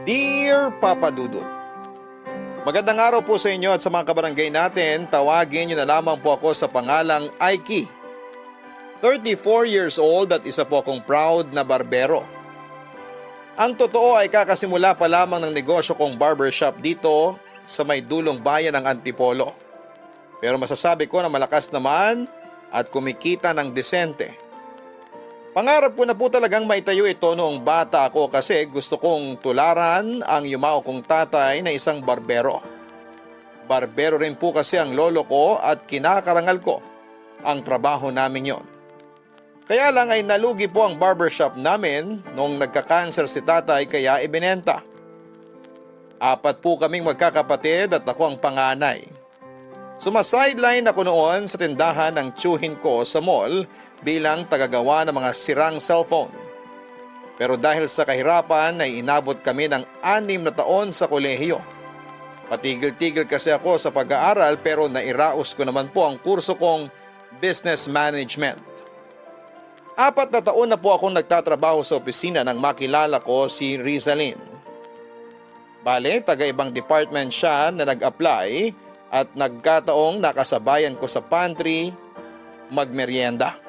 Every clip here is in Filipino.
Dear Papa Dudut, magandang araw po sa inyo at sa mga kabarangay natin. Tawagin niyo na lamang po ako sa pangalang Aiki. 34 years old at isa po akong proud na barbero. Ang totoo ay kakasimula pa lamang ng negosyo kong barbershop dito sa may dulong bayan ng Antipolo. Pero masasabi ko na malakas naman at kumikita ng desente. Pangarap ko na po talagang maitayo ito noong bata ako kasi gusto kong tularan ang yumao kong tatay na isang barbero. Barbero rin po kasi ang lolo ko at kinakarangal ko ang trabaho namin yon. Kaya lang ay nalugi po ang barbershop namin noong nagka-cancer si tatay kaya ibinenta. 4 po kaming magkakapatid at ako ang panganay. Sumasideline ako noon sa tindahan ng tiyuhin ko sa mall bilang tagagawa ng mga sirang cellphone. Pero dahil sa kahirapan ay inabot kami ng 6 na taon sa kolehiyo. Patigil-tigil kasi ako sa pag-aaral pero nairaos ko naman po ang kurso kong business management. 4 na taon na po akong nagtatrabaho sa opisina nang makilala ko si Rizalyn. Bale, taga-ibang department siya na nag-apply at nagkataong nakasabayan ko sa pantry magmeryenda.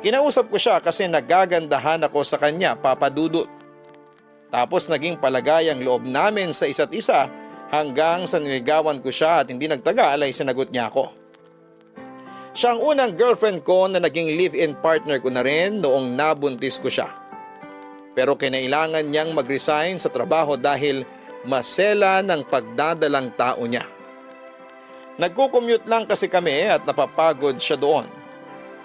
Kinausap ko siya kasi nagagandahan ako sa kanya, Papa Dudut. Tapos naging palagay ang loob namin sa isa't isa hanggang sa niligawan ko siya at hindi nagtagal ay sinagot niya ako. Siya ang unang girlfriend ko na naging live-in partner ko na rin noong nabuntis ko siya. Pero kinailangan niyang mag-resign sa trabaho dahil masela ng pagdadalang tao niya. Nagko-commute lang kasi kami at napapagod siya doon.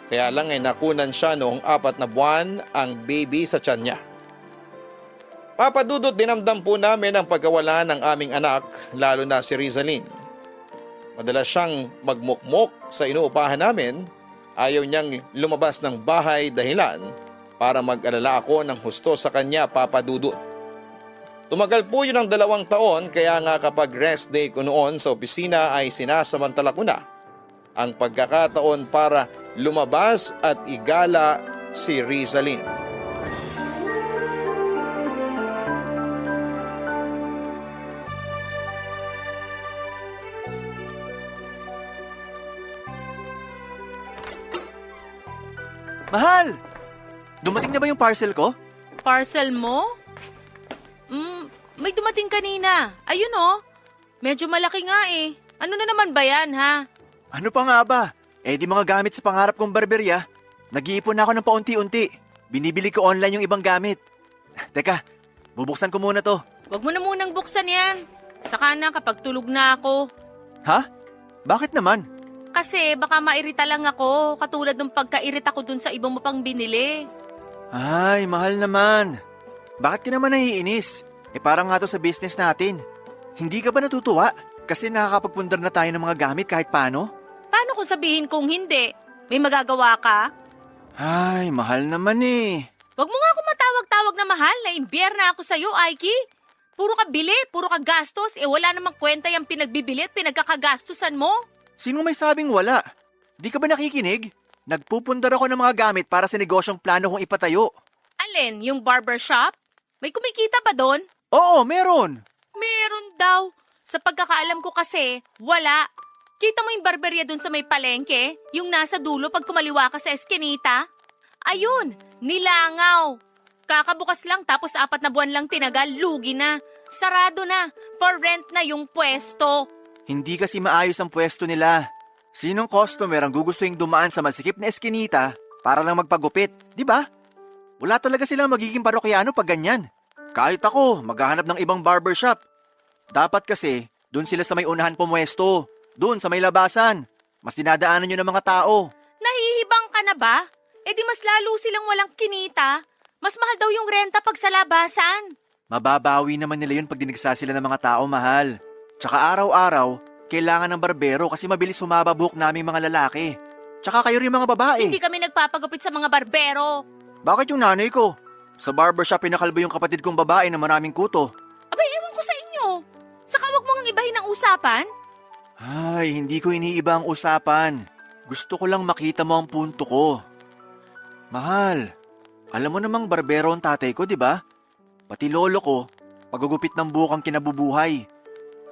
Kaya lang ay nakunan siya noong 4 na buwan ang baby sa tiyan niya. Papadudot dinamdam po namin ang pagkawala ng aming anak, lalo na si Rizalyn. Madalas siyang magmukmok sa inuupahan namin. Ayaw niyang lumabas ng bahay dahilan para mag-alala ako ng husto sa kanya, Papa Dudut. Tumagal po yun ng 2 taon kaya nga kapag rest day ko noon sa opisina ay sinasamantala ko na ang pagkakataon para lumabas at igala si Rizalyn. Mahal! Dumating na ba yung parcel ko? Parcel mo? May dumating kanina. Ayun oh. Medyo malaki nga eh. Ano na naman ba yan ha? Ano pa nga ba? Eh di mga gamit sa pangarap kong barberya. Nag-iipon na ako ng paunti-unti. Binibili ko online yung ibang gamit. Teka, bubuksan ko muna to. Huwag mo na munang buksan yan. Saka na kapag tulog na ako. Ha? Bakit naman? Kasi baka mairita lang ako katulad ng pagkairita ko dun sa ibang mo pang binili. Ay, mahal naman. Bakit ka naman naiinis? Eh parang nga to sa business natin. Hindi ka ba natutuwa? Kasi nakakapagpundar na tayo ng mga gamit kahit paano? Paano kung sabihin kong hindi? May magagawa ka? Ay, mahal naman eh. Huwag mo nga ako matawag-tawag na mahal. Naimbiyer na ako sa'yo, Aiki. Puro ka bili, puro ka gastos. Eh wala namang kwenta yung pinagbibili at pinagkakagastusan mo. Sino may sabing wala? Di ka ba nakikinig? Nagpupundar ako ng mga gamit para sa negosyong plano kong ipatayo. Alin, yung barbershop? May kumikita ba doon? Oo, meron. Meron daw. Sa pagkakaalam ko kasi, wala. Kita mo yung barberya doon sa may palengke? Yung nasa dulo pag kumaliwa ka sa eskinita? Ayun, nilangaw. Kakabukas lang tapos 4 na buwan lang tinagal, lugi na. Sarado na, for rent na yung pwesto. Hindi kasi maayos ang pwesto nila. Sinong customer ang gugustuhin dumaan sa masikip na eskinita para lang magpagupit, di ba? Wala talaga silang magiging parokyano pag ganyan. Kahit ako, maghahanap ng ibang barbershop. Dapat kasi, dun sila sa may unahan pumwesto. Dun sa may labasan. Mas dinadaanan nyo ng mga tao. Nahihibang ka na ba? E di mas lalo silang walang kinita. Mas mahal daw yung renta pag sa labasan. Mababawi naman nila yun pag dinigsa sila ng mga tao, mahal. Tsaka araw-araw, kailangan ng barbero kasi mabilis humaba buhok naming mga lalaki. Tsaka kayo rin mga babae. Hindi kami nagpapagupit sa mga barbero. Bakit yung nanay ko? Sa barbershop pinakalbo yung kapatid kong babae na maraming kuto. Abay, ewan ko sa inyo. Saka wag mo ngang ibahin ang usapan. Ay, hindi ko iniiba ang usapan. Gusto ko lang makita mo ang punto ko. Mahal, alam mo namang barbero ang tatay ko, di ba? Pati lolo ko, Pagugupit ng buhok ang kinabubuhay.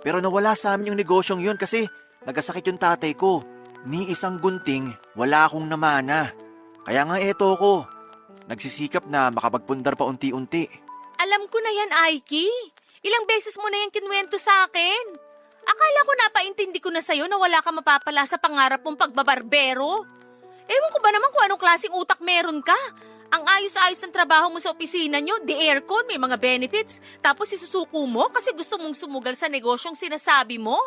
Pero nawala sa amin yung negosyong yun kasi nagkasakit yung tatay ko. Ni isang gunting, wala akong namana. Kaya nga eto ko. Nagsisikap na makapagpundar pa unti-unti. Alam ko na yan, Aiki. Ilang beses mo na yan kinwento sa akin. Akala ko napaintindi ko na sa'yo na wala ka mapapala sa pangarap mong pagbabarbero. Ewan ko ba naman kung anong klaseng utak meron ka? Ang ayos-ayos ng trabaho mo sa opisina nyo, the aircon, may mga benefits, tapos isusuko mo kasi gusto mong sumugal sa negosyong sinasabi mo?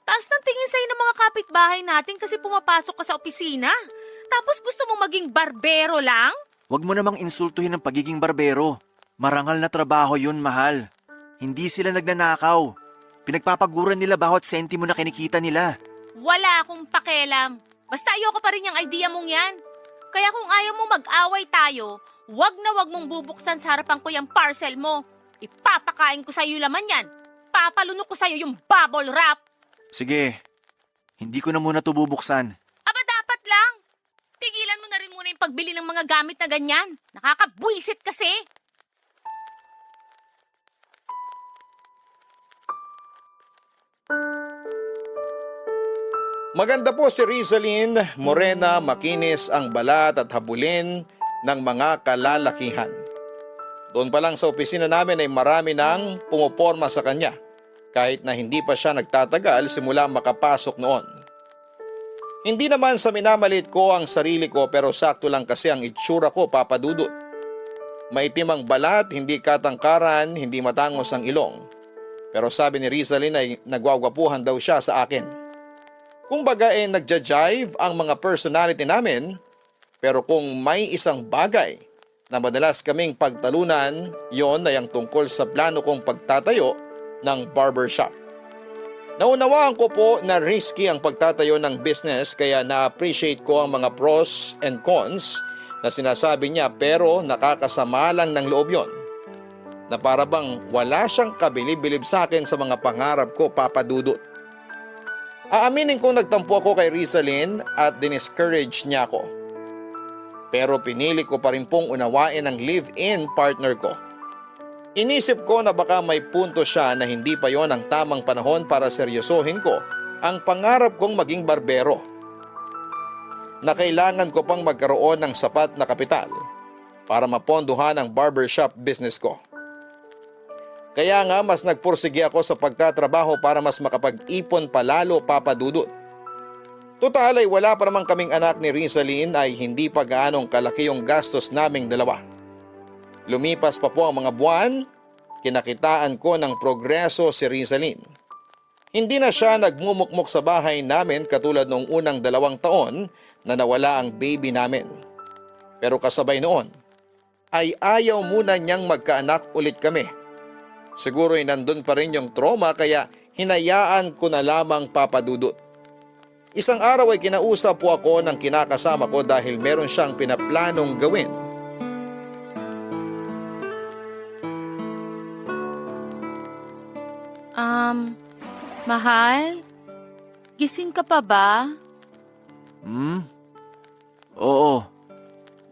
Taas ng tingin sa'yo ng mga kapitbahay natin kasi pumapasok ka sa opisina. Tapos gusto mong maging barbero lang? Huwag mo namang insultuhin ang pagiging barbero. Marangal na trabaho yun, mahal. Hindi sila nagnanakaw. Pinagpapaguran nila bawat sentimo na kinikita nila. Wala akong pakialam. Basta ayoko pa rin yung idea mong yan. Kaya kung ayaw mo mag-away tayo, wag na wag mong bubuksan sa harapan ko yung parcel mo. Ipapakain ko sa'yo laman yan. Papalunok ko sa'yo yung bubble wrap. Sige, hindi ko na muna to bubuksan. Aba dapat lang. Tigilan mo na rin muna yung pagbili ng mga gamit na ganyan. Nakakabwisit kasi. Maganda po si Rizalyn, morena, makinis ang balat at habulin ng mga kalalakihan. Doon pa lang sa opisina namin ay marami nang pumoporma sa kanya, kahit na hindi pa siya nagtatagal simula makapasok noon. Hindi naman sa minamalit ko ang sarili ko pero sakto lang kasi ang itsura ko, Papa Dudut. Maitim ang balat, hindi katangkaran, hindi matangos ang ilong. Pero sabi ni Rizalyn ay nagwagwapuhan daw siya sa akin. Kumbaga nagja-jive ang mga personality namin, pero kung may isang bagay na madalas kaming pagtalunan, yon ay ang tungkol sa plano kong pagtatayo ng barbershop. Naunawaan ko po na risky ang pagtatayo ng business kaya na-appreciate ko ang mga pros and cons na sinasabi niya pero nakakasama lang ng loob yon. Na para bang wala siyang kabilib-bilib sa akin sa mga pangarap ko, Papa Dudut. Aaminin kong nagtampo ako kay Rizalyn at diniscourage niya ako. Pero pinili ko pa rin pong unawain ang live-in partner ko. Inisip ko na baka may punto siya na hindi pa yon ang tamang panahon para seryosohin ko ang pangarap kong maging barbero. Na kailangan ko pang magkaroon ng sapat na kapital para mapondohan ang barbershop business ko. Kaya nga mas nagpursige ako sa pagtatrabaho para mas makapag-ipon palalo, Papa Dudut. Total ay wala pa naman kaming anak ni Rizalyn ay hindi pa gaanong kalaki yung gastos naming dalawa. Lumipas pa po ang mga buwan, kinakitaan ko ng progreso si Rizalyn. Hindi na siya nagmumukmok sa bahay namin katulad noong unang 2 taon na nawala ang baby namin. Pero kasabay noon, ay ayaw muna niyang magkaanak ulit kami. Siguro ay nandun pa rin yung trauma kaya hinayaan ko na lamang, Papa Dudut. Isang araw ay kinausap po ako ng kinakasama ko dahil meron siyang pinaplanong gawin. Mahal? Gising ka pa ba? Oo.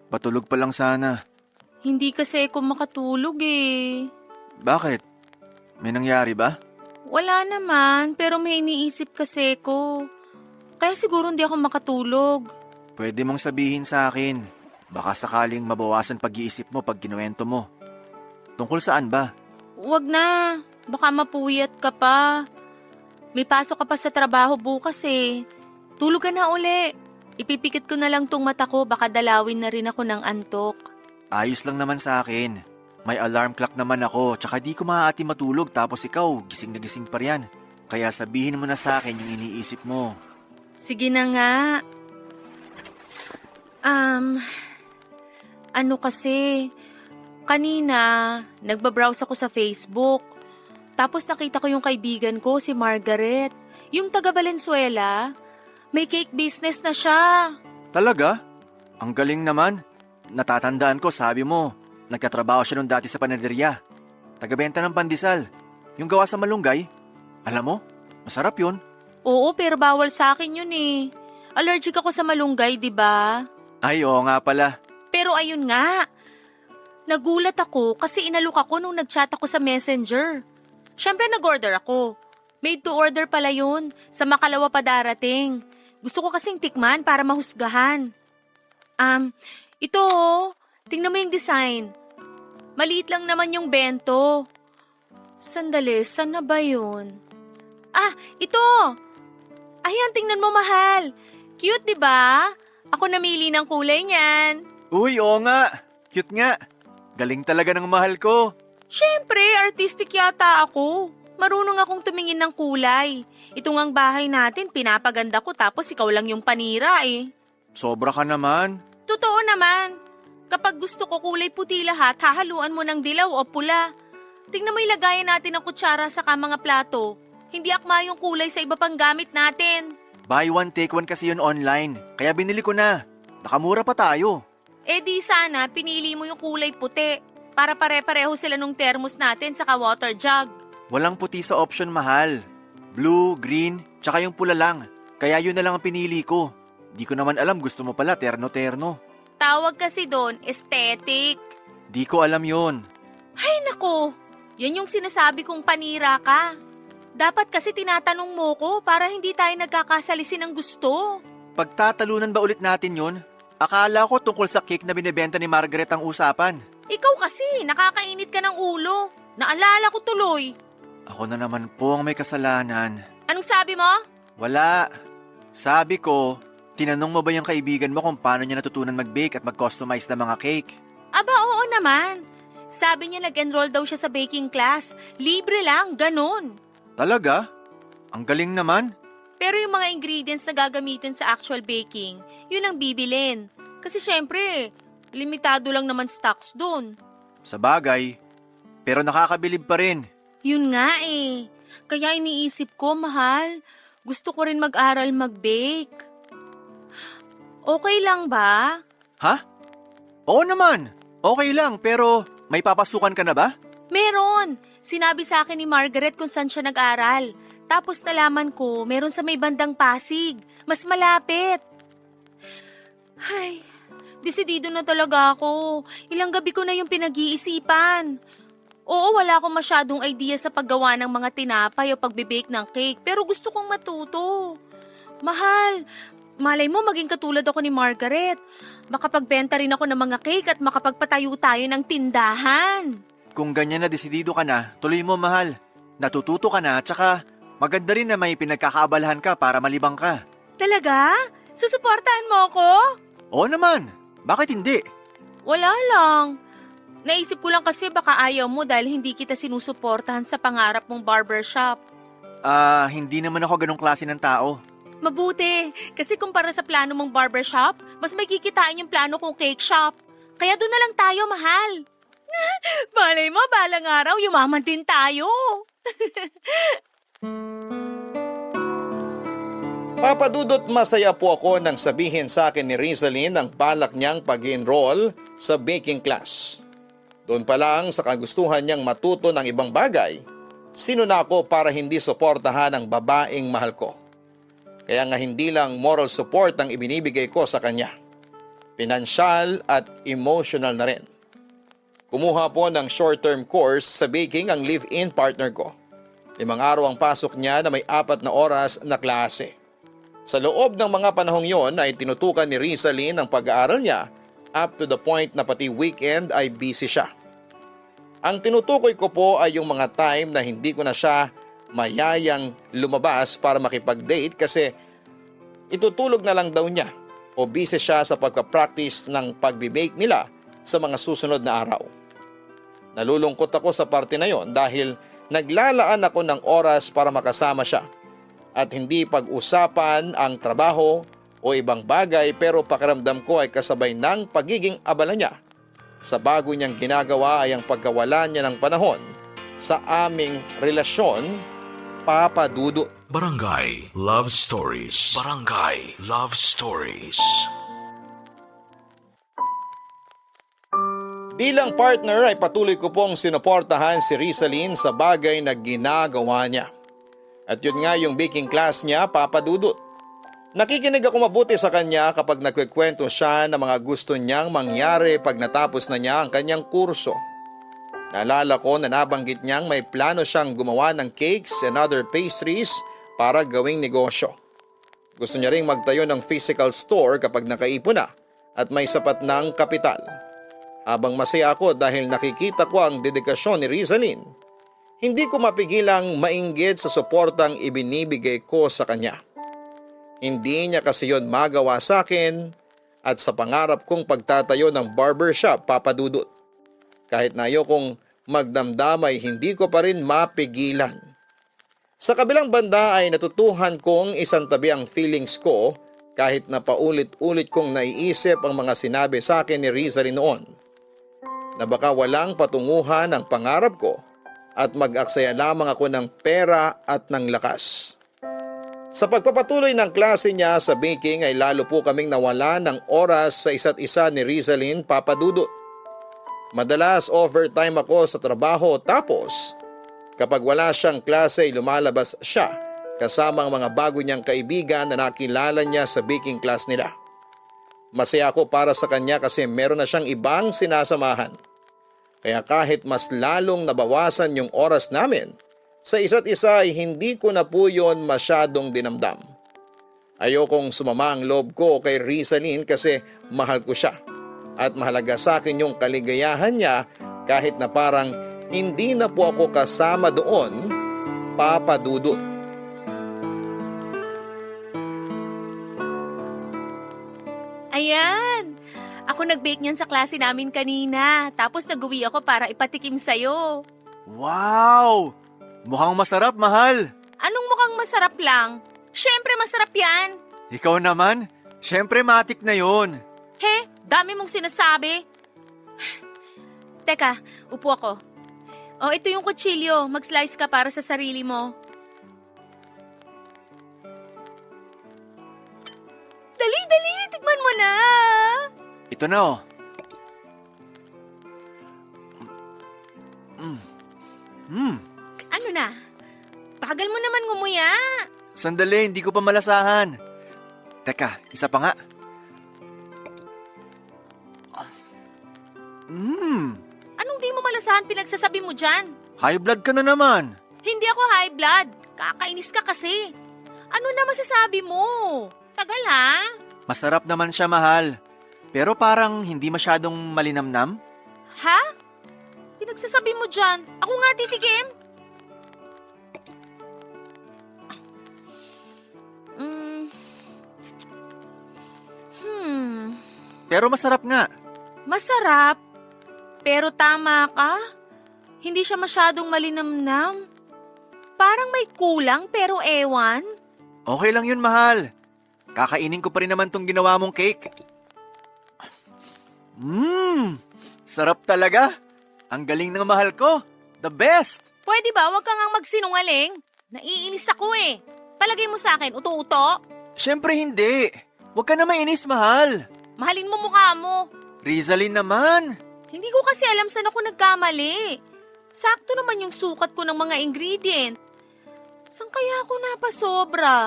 Patulog pa lang sana. Hindi kasi ako makatulog eh. Bakit? May nangyari ba? Wala naman, pero may iniisip kasi ko. Kaya siguro hindi ako makatulog. Pwede mong sabihin sa akin. Baka sakaling mabawasan pag-iisip mo pag kinuwento mo. Tungkol saan ba? Wag na, baka mapuyat ka pa. May pasok ka pa sa trabaho bukas eh. Tulog ka na uli. Ipipikit ko na lang tong mata ko, baka dalawin na rin ako ng antok. Ayos lang naman sa akin. May alarm clock naman ako, tsaka di ko maaati matulog tapos ikaw, gising na gising pa riyan. Kaya sabihin mo na sa akin yung iniisip mo. Sige na nga. Ano kasi, kanina, nagbabrowse ako sa Facebook. Tapos nakita ko yung kaibigan ko, si Margaret. Yung taga Valenzuela. May cake business na siya. Talaga? Ang galing naman. Natatandaan ko, sabi mo, nagkatrabaho siya nung dati sa panaderya. Tagabenta ng pandesal. Yung gawa sa malunggay. Alam mo, masarap yun. Oo, pero bawal sa akin yun eh. Allergic ako sa malunggay, di ba? Ay, oo nga pala. Pero ayun nga. Nagulat ako kasi inalok ako nung nag-chat ako sa messenger. Siyempre nag-order ako. Made to order pala yun, sa makalawa pa darating. Gusto ko kasing tikman para mahusgahan. Ito oh, tingnan mo yung design. Maliit lang naman yung bento. Sandali, saan na ba yun? Ito! Ayan, tingnan mo mahal. Cute, di ba? Ako namili ng kulay niyan. Uy, oo nga. Cute nga. Galing talaga ng mahal ko. Siyempre, artistic yata ako. Marunong akong tumingin ng kulay. Ito ngang bahay natin, pinapaganda ko tapos ikaw lang yung panira eh. Sobra ka naman. Totoo naman. Kapag gusto ko kulay puti lahat, hahaluan mo ng dilaw o pula. Tingnan mo ilagayan natin ng kutsara sa mga plato. Hindi akma yung kulay sa iba pang gamit natin. Buy one take one kasi yun online. Kaya binili ko na. Nakamura pa tayo. Eh di sana pinili mo yung kulay puti para pare-pareho sila nung thermos natin saka water jug. Walang puti sa option, mahal. Blue, green, tsaka yung pula lang. Kaya yun na lang ang pinili ko. Di ko naman alam gusto mo pala terno-terno. Tawag kasi doon, aesthetic. Di ko alam yun. Ay nako, yan yung sinasabi kong panira ka. Dapat kasi tinatanong mo ko para hindi tayo nagkakasalisin ng gusto. Pagtatalunan ba ulit natin yun? Akala ko tungkol sa cake na binibenta ni Margaret ang usapan. Ikaw kasi, nakakainit ka ng ulo. Naalala ko tuloy. Ako na naman po ang may kasalanan. Anong sabi mo? Wala. Sabi ko, tinanong mo ba yung kaibigan mo kung paano niya natutunan mag-bake at mag-customize ng mga cake? Aba, oo naman. Sabi niya nag-enroll daw siya sa baking class. Libre lang, ganun. Talaga? Ang galing naman. Pero yung mga ingredients na gagamitin sa actual baking, yun ang bibilin. Kasi syempre, limitado lang naman stocks dun. Sa bagay, pero nakakabilib pa rin. Yun nga eh. Kaya iniisip ko, mahal, gusto ko rin mag-aral mag-bake. Okay lang ba? Ha? Oo naman. Okay lang, pero may papasukan ka na ba? Meron. Sinabi sa akin ni Margaret kung saan siya nag-aral. Tapos nalaman ko, meron sa may bandang Pasig. Mas malapit. Ay, desidido na talaga ako. Ilang gabi ko na yung pinag-iisipan. Oo, wala akong masyadong idea sa paggawa ng mga tinapay o pagbe-bake ng cake. Pero gusto kong matuto. Mahal, malay mo maging katulad ako ni Margaret. Makapagbenta rin ako ng mga cake at makapagpatayo tayo ng tindahan. Kung ganyan na desidido ka na, tuloy mo, mahal. Natututo ka na, tsaka maganda rin na may pinagkakaabalahan ka para malibang ka. Talaga? Susuportahan mo ako? Oo naman. Bakit hindi? Wala lang. Naisip ko lang kasi baka ayaw mo dahil hindi kita sinusuportahan sa pangarap mong barbershop. Hindi naman ako ganong klase ng tao. Mabuti, kasi kumpara sa plano mong barbershop, mas may kikitain yung plano kong cake shop. Kaya doon na lang tayo, mahal. Malay mo, balang araw, yumaman din tayo. Papadudot masaya po ako nang sabihin sa akin ni Rizalyn ang balak niyang pag-enroll sa baking class. Doon pa lang sa kagustuhan niyang matuto ng ibang bagay, sinuna ako para hindi suportahan ang babaeng mahal ko. Kaya nga hindi lang moral support ang ibinibigay ko sa kanya. Pinansyal at emotional na rin. Kumuha po ng short-term course sa baking ang live-in partner ko. 5 araw ang pasok niya na may 4 na oras na klase. Sa loob ng mga panahong yon ay tinutukan ni Rizalyn ang pag-aaral niya up to the point na pati weekend ay busy siya. Ang tinutukoy ko po ay yung mga time na hindi ko na siya mayayang lumabas para makipag-date kasi itutulog na lang daw niya o busy siya sa pagka-practice ng pagbe-bake nila sa mga susunod na araw. Nalulungkot ako sa parte na yon dahil naglalaan ako ng oras para makasama siya at hindi pag-usapan ang trabaho o ibang bagay pero pakiramdam ko ay kasabay ng pagiging abala niya. Sa bago niyang ginagawa ay ang pagkawala niya ng panahon sa aming relasyon, Papa Dudut. Barangay Love Stories. Barangay Love Stories. Bilang partner ay patuloy ko pong sinuportahan si Rizalyn sa bagay na ginagawa niya. At yun nga yung baking class niya, Papa Dudut. Nakikinig ako mabuti sa kanya kapag nagkikwento siya ng mga gusto niyang mangyari pag natapos na niya ang kanyang kurso. Naalala ko na nabanggit niyang may plano siyang gumawa ng cakes and other pastries para gawing negosyo. Gusto niya ring magtayo ng physical store kapag nakaipon na at may sapat ng kapital. Habang masaya ako dahil nakikita ko ang dedikasyon ni Rizalyn, hindi ko mapigilang mainggit sa suportang ibinibigay ko sa kanya. Hindi niya kasi yon magawa sa akin at sa pangarap kong pagtatayo ng barbershop, Papa Dudut. Kahit na ayokong magdamdam ay hindi ko pa rin mapigilan. Sa kabilang banda ay natutuhan kong isantabi ang feelings ko kahit na paulit-ulit kong naiisip ang mga sinabi sa akin ni Rizalyn noon. Na baka walang patunguhan ang pangarap ko at mag-aksaya lamang ako ng pera at ng lakas. Sa pagpapatuloy ng klase niya sa baking ay lalo po kaming nawala ng oras sa isa't isa ni Rizalyn, Papa Dudut. Madalas overtime ako sa trabaho tapos kapag wala siyang klase ay lumalabas siya kasama ang mga bago niyang kaibigan na nakilala niya sa baking class nila. Masaya ako para sa kanya kasi meron na siyang ibang sinasamahan. Kaya kahit mas lalong nabawasan yung oras namin, sa isa't isa ay hindi ko na po yun masyadong dinamdam. Ayokong sumama ang loob ko kay Rizalyn kasi mahal ko siya. At mahalaga sa akin yung kaligayahan niya kahit na parang hindi na po ako kasama doon, Papa Dudut. Ayan! Ako nag-bake niyan sa klase namin kanina. Tapos nag-uwi ako para ipatikim sa'yo. Wow! Mukhang masarap, mahal. Anong mukhang masarap lang? Siyempre masarap yan. Ikaw naman, syempre matik na yon. He, dami mong sinasabi. Teka, upo ako. Oh, ito yung kutsilyo. Mag-slice ka para sa sarili mo. Dali, dali! Tikman mo na! Ito na oh. Ano na? Bagal mo naman ngumuya. Sandali, hindi ko pa malasahan. Teka, isa pa nga. Anong di mo malasahan pinagsasabi mo dyan? High blood ka na naman. Hindi ako high blood. Kakainis ka kasi. Ano na masasabi mo? Tagal ha? Masarap naman siya, mahal. Pero parang hindi masyadong malinamnam. Ha? Pinagsasabi mo dyan? Ako nga titikim? Pero masarap nga. Masarap. Pero tama ka. Hindi siya masyadong malinamnam. Parang may kulang pero ewan. Okay lang yun, mahal. Kakainin ko pa rin naman tong ginawa mong cake. Sarap talaga. Ang galing ng mahal ko. The best. Pwede ba wag ka ngang magsinungaling? Naiinis ako eh. Palagay mo sa akin, uto-uto? Siyempre hindi. Huwag ka na mainis, mahal. Mahalin mo mukha mo. Rizalyn naman. Hindi ko kasi alam saan ako nagkamali. Sakto naman yung sukat ko ng mga ingredient. Saan kaya ako napasobra?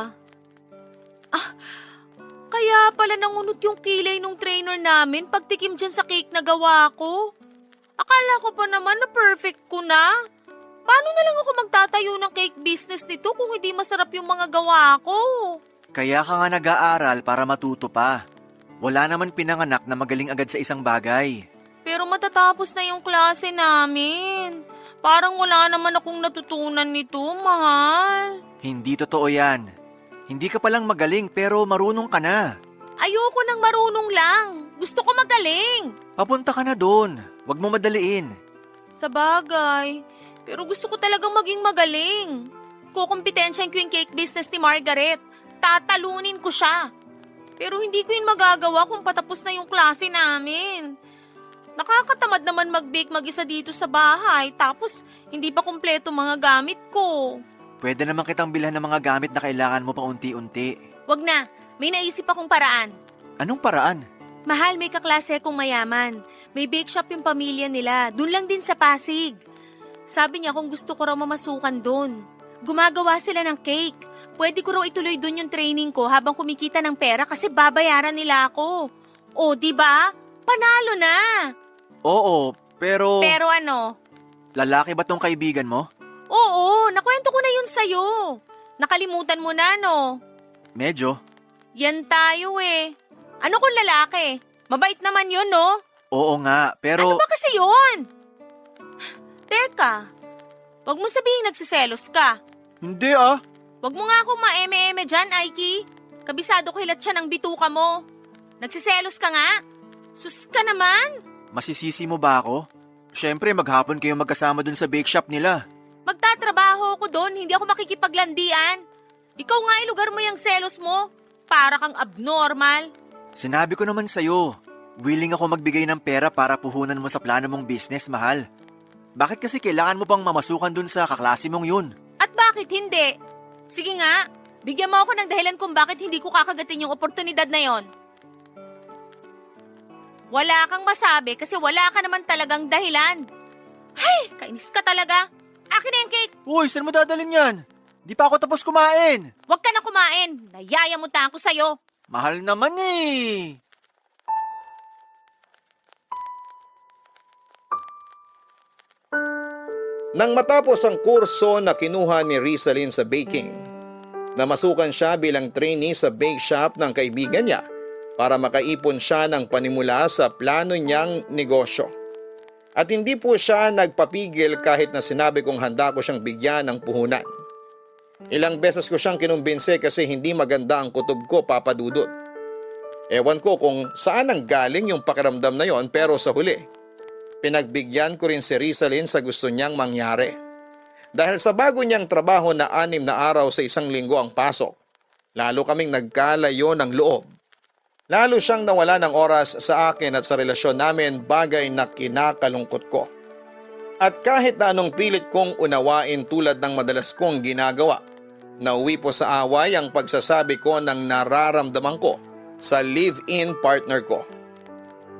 Kaya pala nangunot yung kilay nung trainer namin pagtikim dyan sa cake na gawa ko. Akala ko pa naman na perfect ko na. Paano na lang ako magtatayo ng cake business nito kung hindi masarap yung mga gawa ko? Kaya ka nga nag-aaral para matuto pa. Wala naman pinanganak na magaling agad sa isang bagay. Pero matatapos na yung klase namin. Parang wala naman akong natutunan nito, mahal. Hindi totoo yan. Hindi ka palang magaling pero marunong ka na. Ayoko nang marunong lang. Gusto ko magaling. Papunta ka na doon. Huwag mo madaliin. Sa bagay. Pero gusto ko talagang maging magaling. Kukumpetensyahin ko yung cake business ni Margaret. Tatalunin ko siya. Pero hindi ko yun magagawa kung patapos na yung klase namin. Nakakatamad naman mag-bake mag-isa dito sa bahay tapos hindi pa kumpleto mga gamit ko. Pwede naman kitang bilhan ng mga gamit na kailangan mo pa unti-unti. Wag na, may naisip akong paraan. Anong paraan? Mahal, may kaklase kong mayaman. May bake shop yung pamilya nila. Doon lang din sa Pasig. Sabi niya kung gusto ko raw mamasukan doon. Gumagawa sila ng cake. Pwede ko raw ituloy dun yung training ko habang kumikita ng pera kasi babayaran nila ako. O, di ba? Panalo na. Oo, pero... Pero ano? Lalaki ba tong kaibigan mo? Oo, nakwento ko na yun sa'yo. Nakalimutan mo na, no? Medyo. Yan tayo eh. Ano kung lalaki? Mabait naman yun, no? Oo nga, pero... Ano ba kasi yun? Teka, wag mo sabihin nagsiselos ka. Hindi ah. Wag mo nga akong maeme-eme dyan, Aiki. Kabisado ko hilat siya ng bituka mo. Nagsiselos ka nga? Sus ka naman. Masisisi mo ba ako? Siyempre, maghapon kayo magkasama dun sa bake shop nila. Magtatrabaho ako doon, hindi ako makikipaglandian. Ikaw nga ilugar mo yung selos mo. Para kang abnormal. Sinabi ko naman sa'yo, willing ako magbigay ng pera para puhunan mo sa plano mong business, mahal. Bakit kasi kailangan mo pang mamasukan dun sa kaklase mong yun? At bakit hindi? Sige nga, bigyan mo ako ng dahilan kung bakit hindi ko kakagatin yung oportunidad na yon. Wala kang masabi kasi wala ka naman talagang dahilan. Hay, kainis ka talaga. Akin na yung cake. Uy, saan mo dadalhin yan? Di pa ako tapos kumain. Huwag ka na kumain. Nayayamutan ko sa'yo. Mahal naman eh. Nang matapos ang kurso na kinuha ni Rizalyn sa baking, namasukan siya bilang trainee sa bake shop ng kaibigan niya para makaipon siya ng panimula sa plano niyang negosyo. At hindi po siya nagpapigil kahit na sinabi kong handa ko siyang bigyan ng puhunan. Ilang beses ko siyang kinumbinse kasi hindi maganda ang kutob ko, Papa Dudut. Ewan ko kung saan ang galing yung pakiramdam na yon, pero sa huli, pinagbigyan ko rin si Rizalyn sa gusto niyang mangyari. Dahil sa bago niyang trabaho na 6 na araw sa isang linggo ang pasok, lalo kaming nagkalayo ng loob. Lalo siyang nawala ng oras sa akin at sa relasyon namin, bagay na kinakalungkot ko. At kahit na anong pilit kong unawain tulad ng madalas kong ginagawa, nauwi po sa away ang pagsasabi ko ng nararamdaman ko sa live-in partner ko.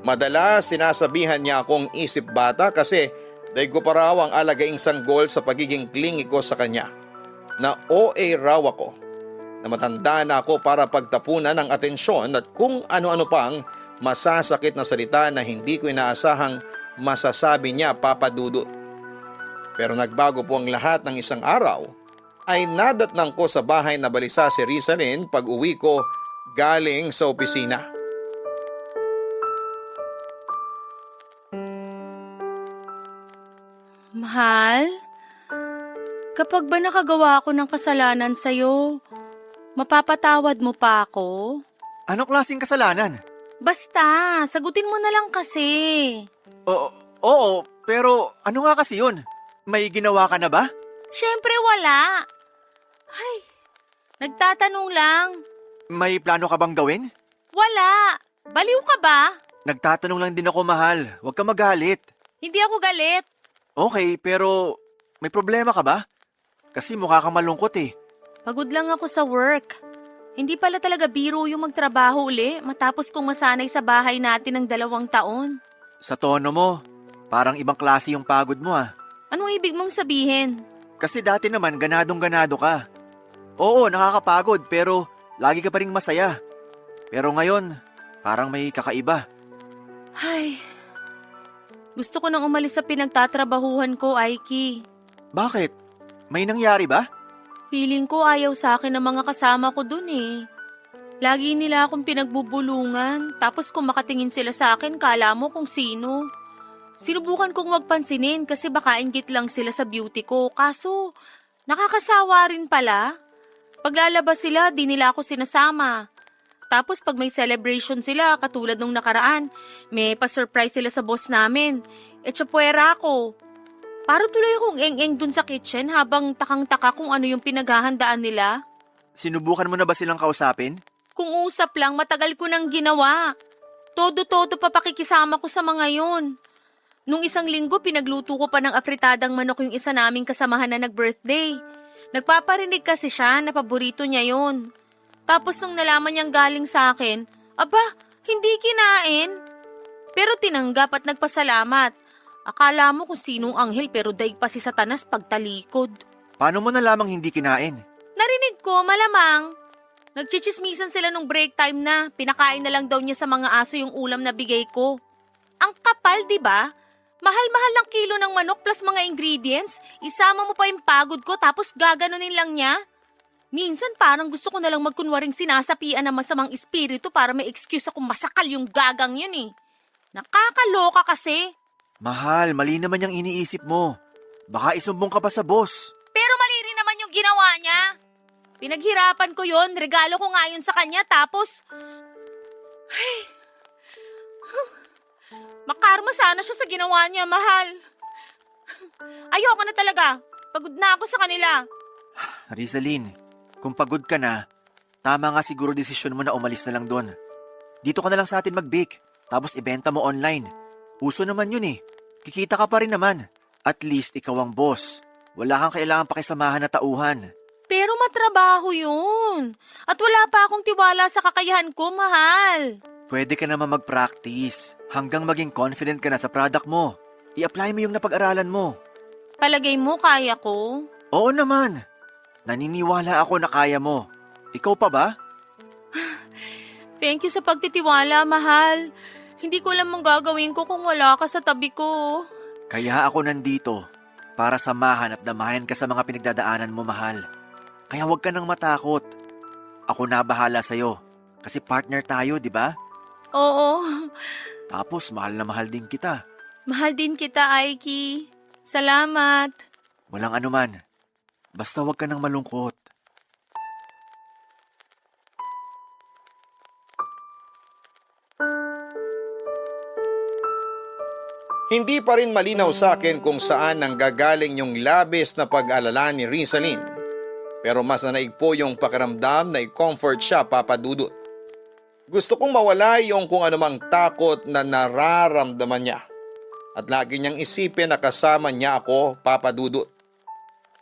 Madalas sinasabihan niya akong isip bata kasi daig ko pa raw ang alagaing sanggol sa pagiging clingy ko sa kanya. Na OA raw ako, na matanda na ako para pagtapunan ng atensyon at kung ano-ano pang masasakit na salita na hindi ko inaasahang masasabi niya, Papa Dudut. Pero nagbago po ang lahat ng isang araw ay nadatnang ko sa bahay na balisa si Rizalyn pag uwi ko galing sa opisina. Mahal, kapag ba nakagawa ako ng kasalanan sa'yo, mapapatawad mo pa ako? Anong klaseng kasalanan? Basta, sagutin mo na lang kasi. Oo, pero ano nga kasi yun? May ginawa ka na ba? Siyempre wala. Ay, nagtatanong lang. May plano ka bang gawin? Wala. Baliw ka ba? Nagtatanong lang din ako, mahal. Huwag ka magalit. Hindi ako galit. Okay, pero may problema ka ba? Kasi mukha kang malungkot eh. Pagod lang ako sa work. Hindi pala talaga biro yung magtrabaho uli matapos kong masanay sa bahay natin ng 2 taon. Sa tono mo, parang ibang klase yung pagod mo ah. Anong ibig mong sabihin? Kasi dati naman ganadong-ganado ka. Oo, nakakapagod pero lagi ka pa rin masaya. Pero ngayon, parang may kakaiba. Ay, gusto ko nang umalis sa pinagtatrabahuhan ko, Aiki. Bakit? May nangyari ba? Feeling ko ayaw sa akin ng mga kasama ko dun eh. Lagi nila akong pinagbubulungan, tapos kung makatingin sila sa akin, kala mo kung sino. Sinubukan kong wag pansinin kasi baka inggit lang sila sa beauty ko, kaso nakakasawa rin pala. Paglalabas sila, di nila ako sinasama. Tapos pag may celebration sila, katulad nung nakaraan, may pa-surprise sila sa boss namin. Etsapuera ako. Para tuloy akong eng-eng dun sa kitchen habang takang-taka kung ano yung pinaghahandaan nila. Sinubukan mo na ba silang kausapin? Kung usap lang, matagal ko nang ginawa. Todo-todo pa pakikisama ko sa mga yon. Nung isang linggo, pinagluto ko pa ng afritadang manok yung isa naming kasamahan na nag-birthday. Nagpaparinig kasi siya na paborito niya yon. Tapos nung nalaman niyang galing sa akin, aba, hindi kinain. Pero tinanggap at nagpasalamat. Akala mo kung sinong anghel pero daig pa si Satanas pagtalikod. Paano mo nalamang hindi kinain? Narinig ko, malamang. Nagchichismisan sila nung break time na pinakain na lang daw niya sa mga aso yung ulam na bigay ko. Ang kapal, di ba? Mahal-mahal ng kilo ng manok plus mga ingredients. Isama mo pa yung pagod ko tapos gaganunin lang niya. Minsan parang gusto ko na lang magkunwaring sinasapian ng masamang espiritu para may excuse akong masakal yung gagang yun eh. Nakakaloka kasi. Mahal, mali naman yung iniisip mo. Baka isumbong ka pa sa boss. Pero mali rin naman yung ginawa niya. Pinaghirapan ko yon, regalo ko nga yun sa kanya tapos... Ay, makarma sana siya sa ginawa niya, mahal. Ayoko na talaga. Pagod na ako sa kanila. Rizalyn, kung pagod ka na, tama nga siguro desisyon mo na umalis na lang doon. Dito ka na lang sa atin mag-bake, tapos ibenta mo online. Uso naman yun eh. Kikita ka pa rin naman. At least ikaw ang boss. Wala kang kailangan pakisamahan na tauhan. Pero matrabaho yun. At wala pa akong tiwala sa kakayahan ko, mahal. Pwede ka naman mag-practice hanggang maging confident ka na sa product mo. I-apply mo yung napag-aralan mo. Palagay mo kaya ko? Oo naman. Naniniwala ako na kaya mo. Ikaw pa ba? Thank you sa pagtitiwala, mahal. Hindi ko alam ang gagawin ko kung wala ka sa tabi ko. Kaya ako nandito para samahan at damayan ka sa mga pinagdadaanan mo, mahal. Kaya huwag ka nang matakot. Ako na bahala sa'yo. Kasi partner tayo, di ba? Oo. Tapos mahal na mahal din kita. Mahal din kita, Aiki. Salamat. Walang anuman. Basta huwag ka nang malungkot. Hindi pa rin malinaw sa akin kung saan nanggagaling yung labis na pag-alala ni Rizalyn. Pero mas nanaig po yung pakiramdam na i-comfort siya, Papa Dudut. Gusto kong mawala yung kung anumang takot na nararamdaman niya. At lagi niyang isipin na kasama niya ako, Papa Dudut.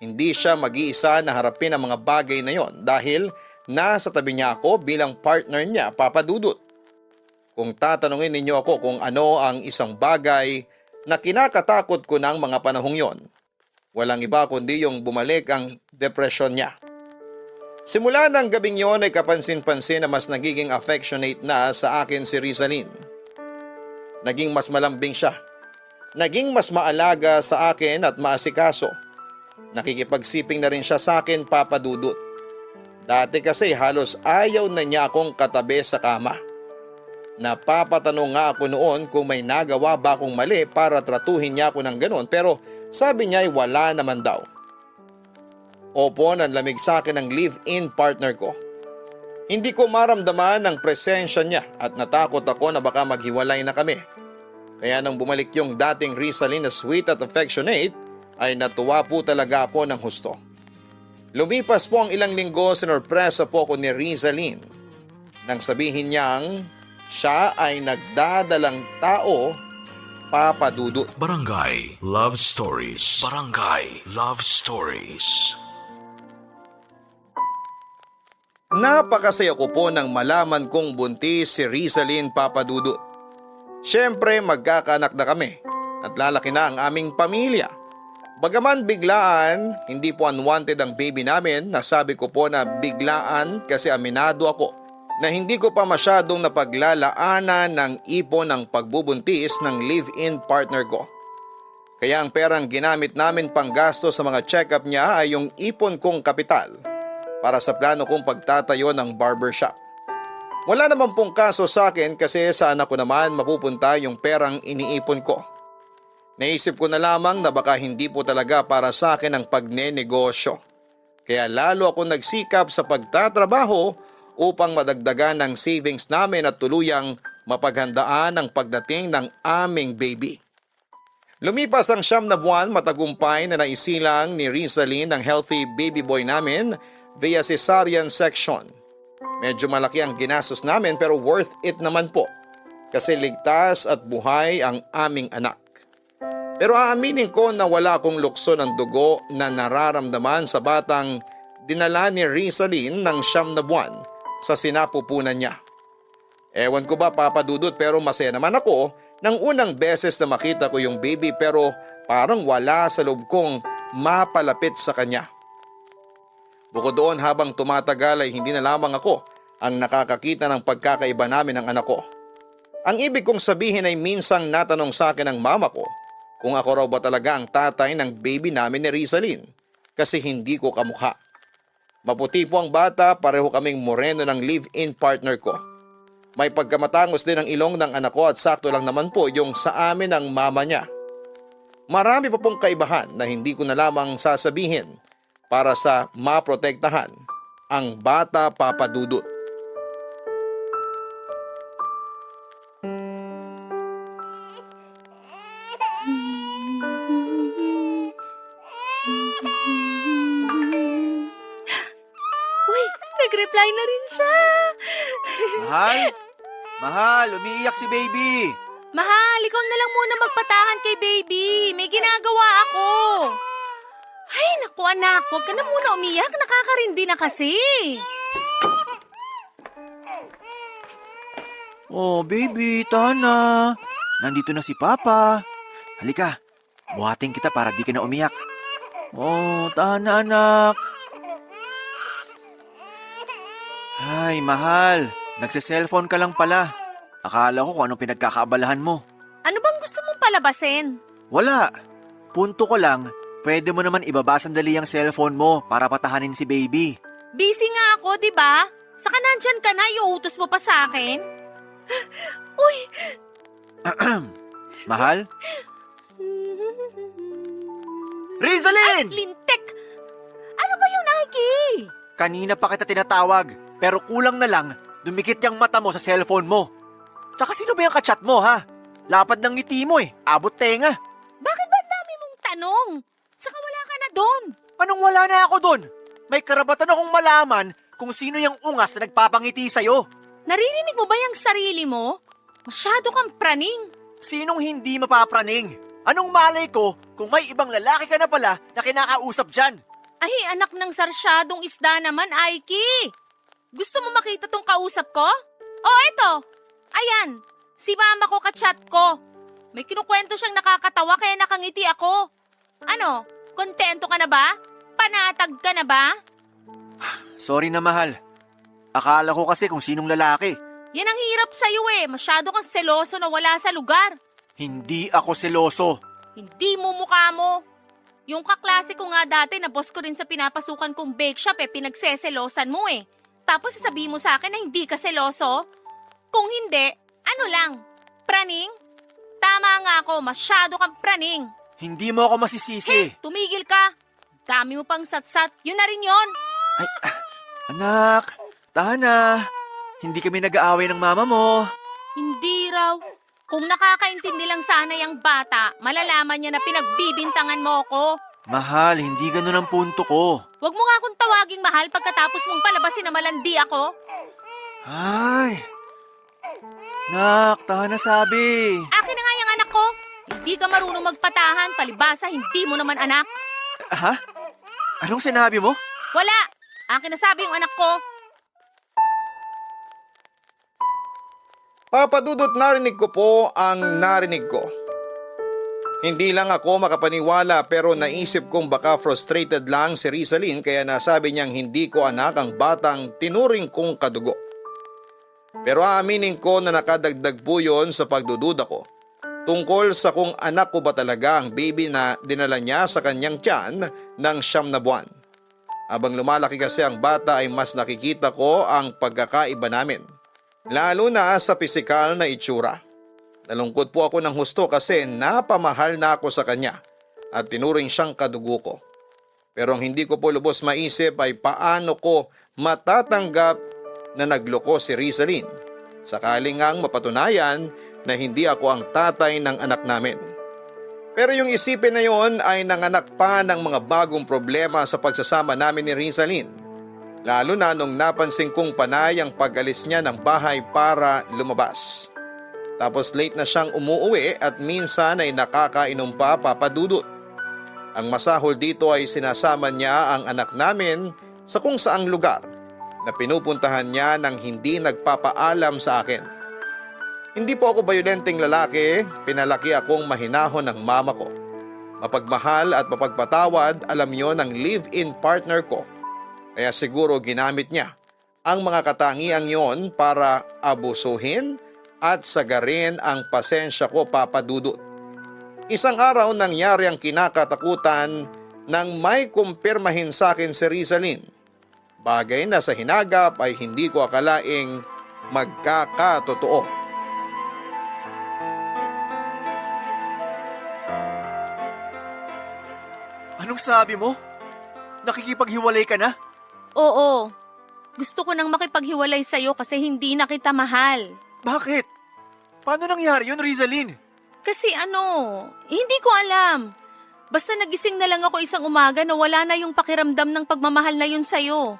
Hindi siya mag-iisa na harapin ang mga bagay na yon dahil nasa tabi niya ako bilang partner niya, Papa Dudut. Kung tatanungin ninyo ako kung ano ang isang bagay na kinakatakot ko ng mga panahong yon, walang iba kundi yung bumalik ang depresyon niya. Simula ng gabing yon ay kapansin-pansin na mas nagiging affectionate na sa akin si Rizalyn. Naging mas malambing siya. Naging mas maalaga sa akin at maasikaso. Nakikipagsiping na rin siya sa akin, Papa Dudut. Dati kasi halos ayaw na niya akong katabi sa kama. Napapatanong nga ako noon kung may nagawa ba akong mali para tratuhin niya ako ng ganon, pero sabi niya ay wala naman daw. Opo, nanlamig sa akin ang live-in partner ko. Hindi ko maramdaman ang presensya niya at natakot ako na baka maghiwalay na kami. Kaya nang bumalik yung dating Rizalyn na sweet at affectionate, ay natuwa po talaga ako ng husto. Lumipas po ang ilang linggo, sinurpresa po ako ni Rizalyn nang sabihin niyang siya ay nagdadalang tao, Papa Dudut. Barangay Love Stories. Barangay Love Stories. Napakasaya ko po nang malaman kong buntis si Rizalyn, Papa Dudut. Siyempre magkakaanak na kami at lalaki na ang aming pamilya. Bagaman biglaan, hindi po unwanted ang baby namin. Nasabi ko po na biglaan kasi aminado ako na hindi ko pa masyadong napaglalaanan ng ipon ng pagbubuntis ng live-in partner ko. Kaya ang perang ginamit namin pang gasto sa mga check-up niya ay yung ipon kong kapital para sa plano kong pagtatayo ng barbershop. Wala naman pong kaso sa akin kasi sa anak ko naman mapupunta yung perang iniipon ko. Naisip ko na lamang na baka hindi po talaga para sa akin ang pagnenegosyo. Kaya lalo ako nagsikap sa pagtatrabaho upang madagdagan ang savings namin at tuluyang mapaghandaan ang pagdating ng aming baby. Lumipas ang 9 na buwan, matagumpay na naisilang ni Rizalyn ang healthy baby boy namin via cesarean section. Medyo malaki ang ginastos namin pero worth it naman po kasi ligtas at buhay ang aming anak. Pero aaminin ko na wala akong lukso ng dugo na nararamdaman sa batang dinala ni Rizalyn ng 9 na buwan sa sinapupunan niya. Ewan ko ba, Papa Dudut, pero masaya naman ako nang unang beses na makita ko yung baby pero parang wala sa loob kong mapalapit sa kanya. Bukod doon, habang tumatagal ay hindi na lamang ako ang nakakakita ng pagkakaiba namin ng anak ko. Ang ibig kong sabihin ay minsang natanong sa akin ng mama ko kung ako raw ba talaga ang tatay ng baby namin ni Rizalyn kasi hindi ko kamukha. Maputi po ang bata, pareho kaming moreno ng live-in partner ko. May pagkamatangos din ang ilong ng anak ko at sakto lang naman po yung sa amin ng mama niya. Marami pa pong kaibahan na hindi ko na lamang sasabihin para sa maprotektahan ang bata Papa Dudut. Uy, nag-reply na rin siya. Mahal? Mahal, umiiyak si baby. Mahal, ikaw na lang muna magpatahan kay baby. May ginagawa ako. Ay, naku anak, huwag ka na muna umiyak. Nakakarindi na kasi. Oh, baby, tahan na. Nandito na si Papa. Halika, buhatin kita para di ka na umiyak. Oh, tahan na anak. Ay, mahal. Nagse-cellphone ka lang pala. Akala ko kung anong pinagkakaabalahan mo. Ano bang gusto mong palabasin? Wala. Punto ko lang, pwede mo naman ibaba sandali ang cellphone mo para patahanin si baby. Busy nga ako, di ba? Saka nandyan ka na, iuutos mo pa sa akin. Uy! Mahal? Rizalyn! Lintek! Ano ba yung Nike? Kanina pa kita tinatawag, pero kulang na lang, dumikit yung mata mo sa cellphone mo. Tsaka sino ba yung kachat mo, ha? Lapad ng ngiti mo abot tenga. Bakit ba ang dami mong tanong? Saka wala ka na doon. Anong wala na ako dun? May karapatan akong malaman kung sino yung ungas na nagpapangiti sa'yo. Naririnig mo ba yung sarili mo? Masyado kang praning. Sinong hindi mapapraning? Anong malay ko kung may ibang lalaki ka na pala na kinakausap dyan? Ay, anak ng sarsyadong isda naman, Aiki. Gusto mo makita tong kausap ko? Oh, eto. Ayan, si mama ko kachat ko. May kinukwento siyang nakakatawa kaya nakangiti ako. Ano, kontento ka na ba? Panatag ka na ba? Sorry na mahal. Akala ko kasi kung sinong lalaki. Yan ang hirap sa'yo Masyado kang seloso na wala sa lugar. Hindi ako seloso. Hindi mo mukha mo. Yung kaklase ko nga dati na boss ko rin sa pinapasukan kong bake shop pinagseselosan mo Tapos sasabihin mo sa akin na hindi ka seloso? Kung hindi, ano lang? Praning? Tama nga ako, masyado kang praning. Hindi mo ako masisisi. Tumigil ka. Dami mo pang satsat, yun na rin yon. Ay, anak, tahan na. Hindi kami nag-aaway ng mama mo. Hindi raw. Kung nakakaintindi lang sana yung bata, malalaman niya na pinagbibintangan mo ko. Mahal, hindi ganun ang punto ko. Huwag mo nga akong tawaging mahal pagkatapos mong palabasin na malandi ako. Ay, nak, tahan na sabi. Akin na nga yung anak ko. Hindi ka marunong magpatahan, palibasa hindi mo naman anak. Ha? Anong sinabi mo? Wala. Akin na sabi yung anak ko. Papa Dudut, narinig ko po ang narinig ko. Hindi lang ako makapaniwala pero naisip kong baka frustrated lang si Rizalyn kaya nasabi niyang hindi ko anak ang batang tinuring kong kadugo. Pero aaminin ko na nakadagdag po yun sa pagdududa ko tungkol sa kung anak ko ba talaga ang baby na dinala niya sa kanyang tiyan ng 9 na buwan. Habang lumalaki kasi ang bata ay mas nakikita ko ang pagkakaiba namin, lalo na sa pisikal na itsura. Nalungkot po ako ng husto kasi napamahal na ako sa kanya at tinuring siyang kadugo ko. Pero ang hindi ko po lubos maisip ay paano ko matatanggap na nagloko si Rizalyn sakaling ngang mapatunayan na hindi ako ang tatay ng anak namin. Pero yung isipin na yon ay nanganak pa ng mga bagong problema sa pagsasama namin ni Rizalyn, lalo na nung napansin kong panay ang pag-alis niya ng bahay para lumabas. Tapos late na siyang umuuwi at minsan ay nakakainom pa, Papa Dudut. Ang masahol dito ay sinasama niya ang anak namin sa kung saang lugar na pinupuntahan niya nang hindi nagpapaalam sa akin. Hindi po ako bayolenteng lalaki, pinalaki akong mahinahon ng mama ko. Mapagmahal at mapagpatawad, alam niyo ng live-in partner ko. Kaya siguro ginamit niya ang mga katangiang yon para abusuhin at sagarin ang pasensya ko, Papa Dudut. Isang araw nangyari ang kinakatakutan nang may kumpirmahin sa akin si Rizalin. Bagay na sa hinagap ay hindi ko akalaing magkakatotoo. Anong sabi mo? Nakikipaghiwalay ka na? Oo, gusto ko nang makipaghiwalay sa'yo kasi hindi na kita mahal. Bakit? Paano nangyari yun, Rizalin? Kasi hindi ko alam. Basta nagising na lang ako isang umaga na wala na yung pakiramdam ng pagmamahal na yun sa'yo.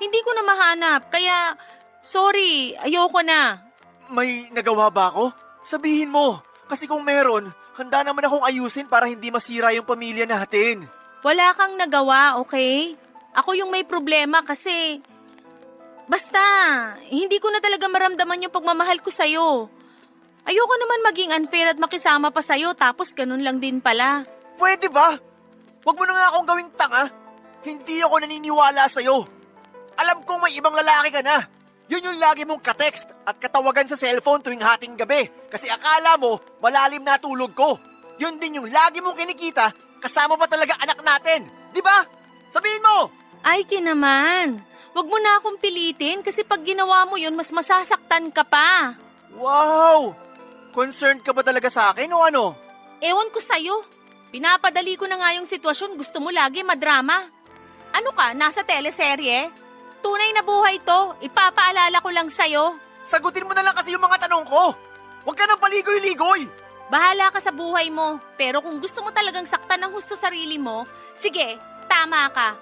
Hindi ko na mahanap, kaya sorry, ayoko na. May nagawa ba ako? Sabihin mo, kasi kung meron, handa naman akong ayusin para hindi masira yung pamilya natin. Wala kang nagawa, okay? Ako yung may problema kasi... Basta, hindi ko na talaga maramdaman yung pagmamahal ko sa'yo. Ayoko naman maging unfair at makisama pa sa'yo tapos ganun lang din pala. Pwede ba? Huwag mo na nga akong gawing tanga. Hindi ako naniniwala sa'yo. Alam kong may ibang lalaki ka na. Yun yung lagi mong ka-text at katawagan sa cellphone tuwing hating gabi kasi akala mo malalim na tulog ko. Yun din yung lagi mong kinikita kasama pa talaga anak natin. Di ba? Sabihin mo! Ay, naman. Huwag mo na akong pilitin kasi pag ginawa mo yun, mas masasaktan ka pa. Wow! Concerned ka ba talaga sa akin o ano? Ewan ko sa'yo. Pinapadali ko na nga yung sitwasyon, gusto mo lagi madrama. Ano ka, nasa teleserye? Tunay na buhay to, ipapaalala ko lang sa'yo. Sagutin mo na lang kasi yung mga tanong ko. Huwag ka nang paligoy-ligoy. Bahala ka sa buhay mo, pero kung gusto mo talagang saktan ng husto sarili mo, sige, tama ka.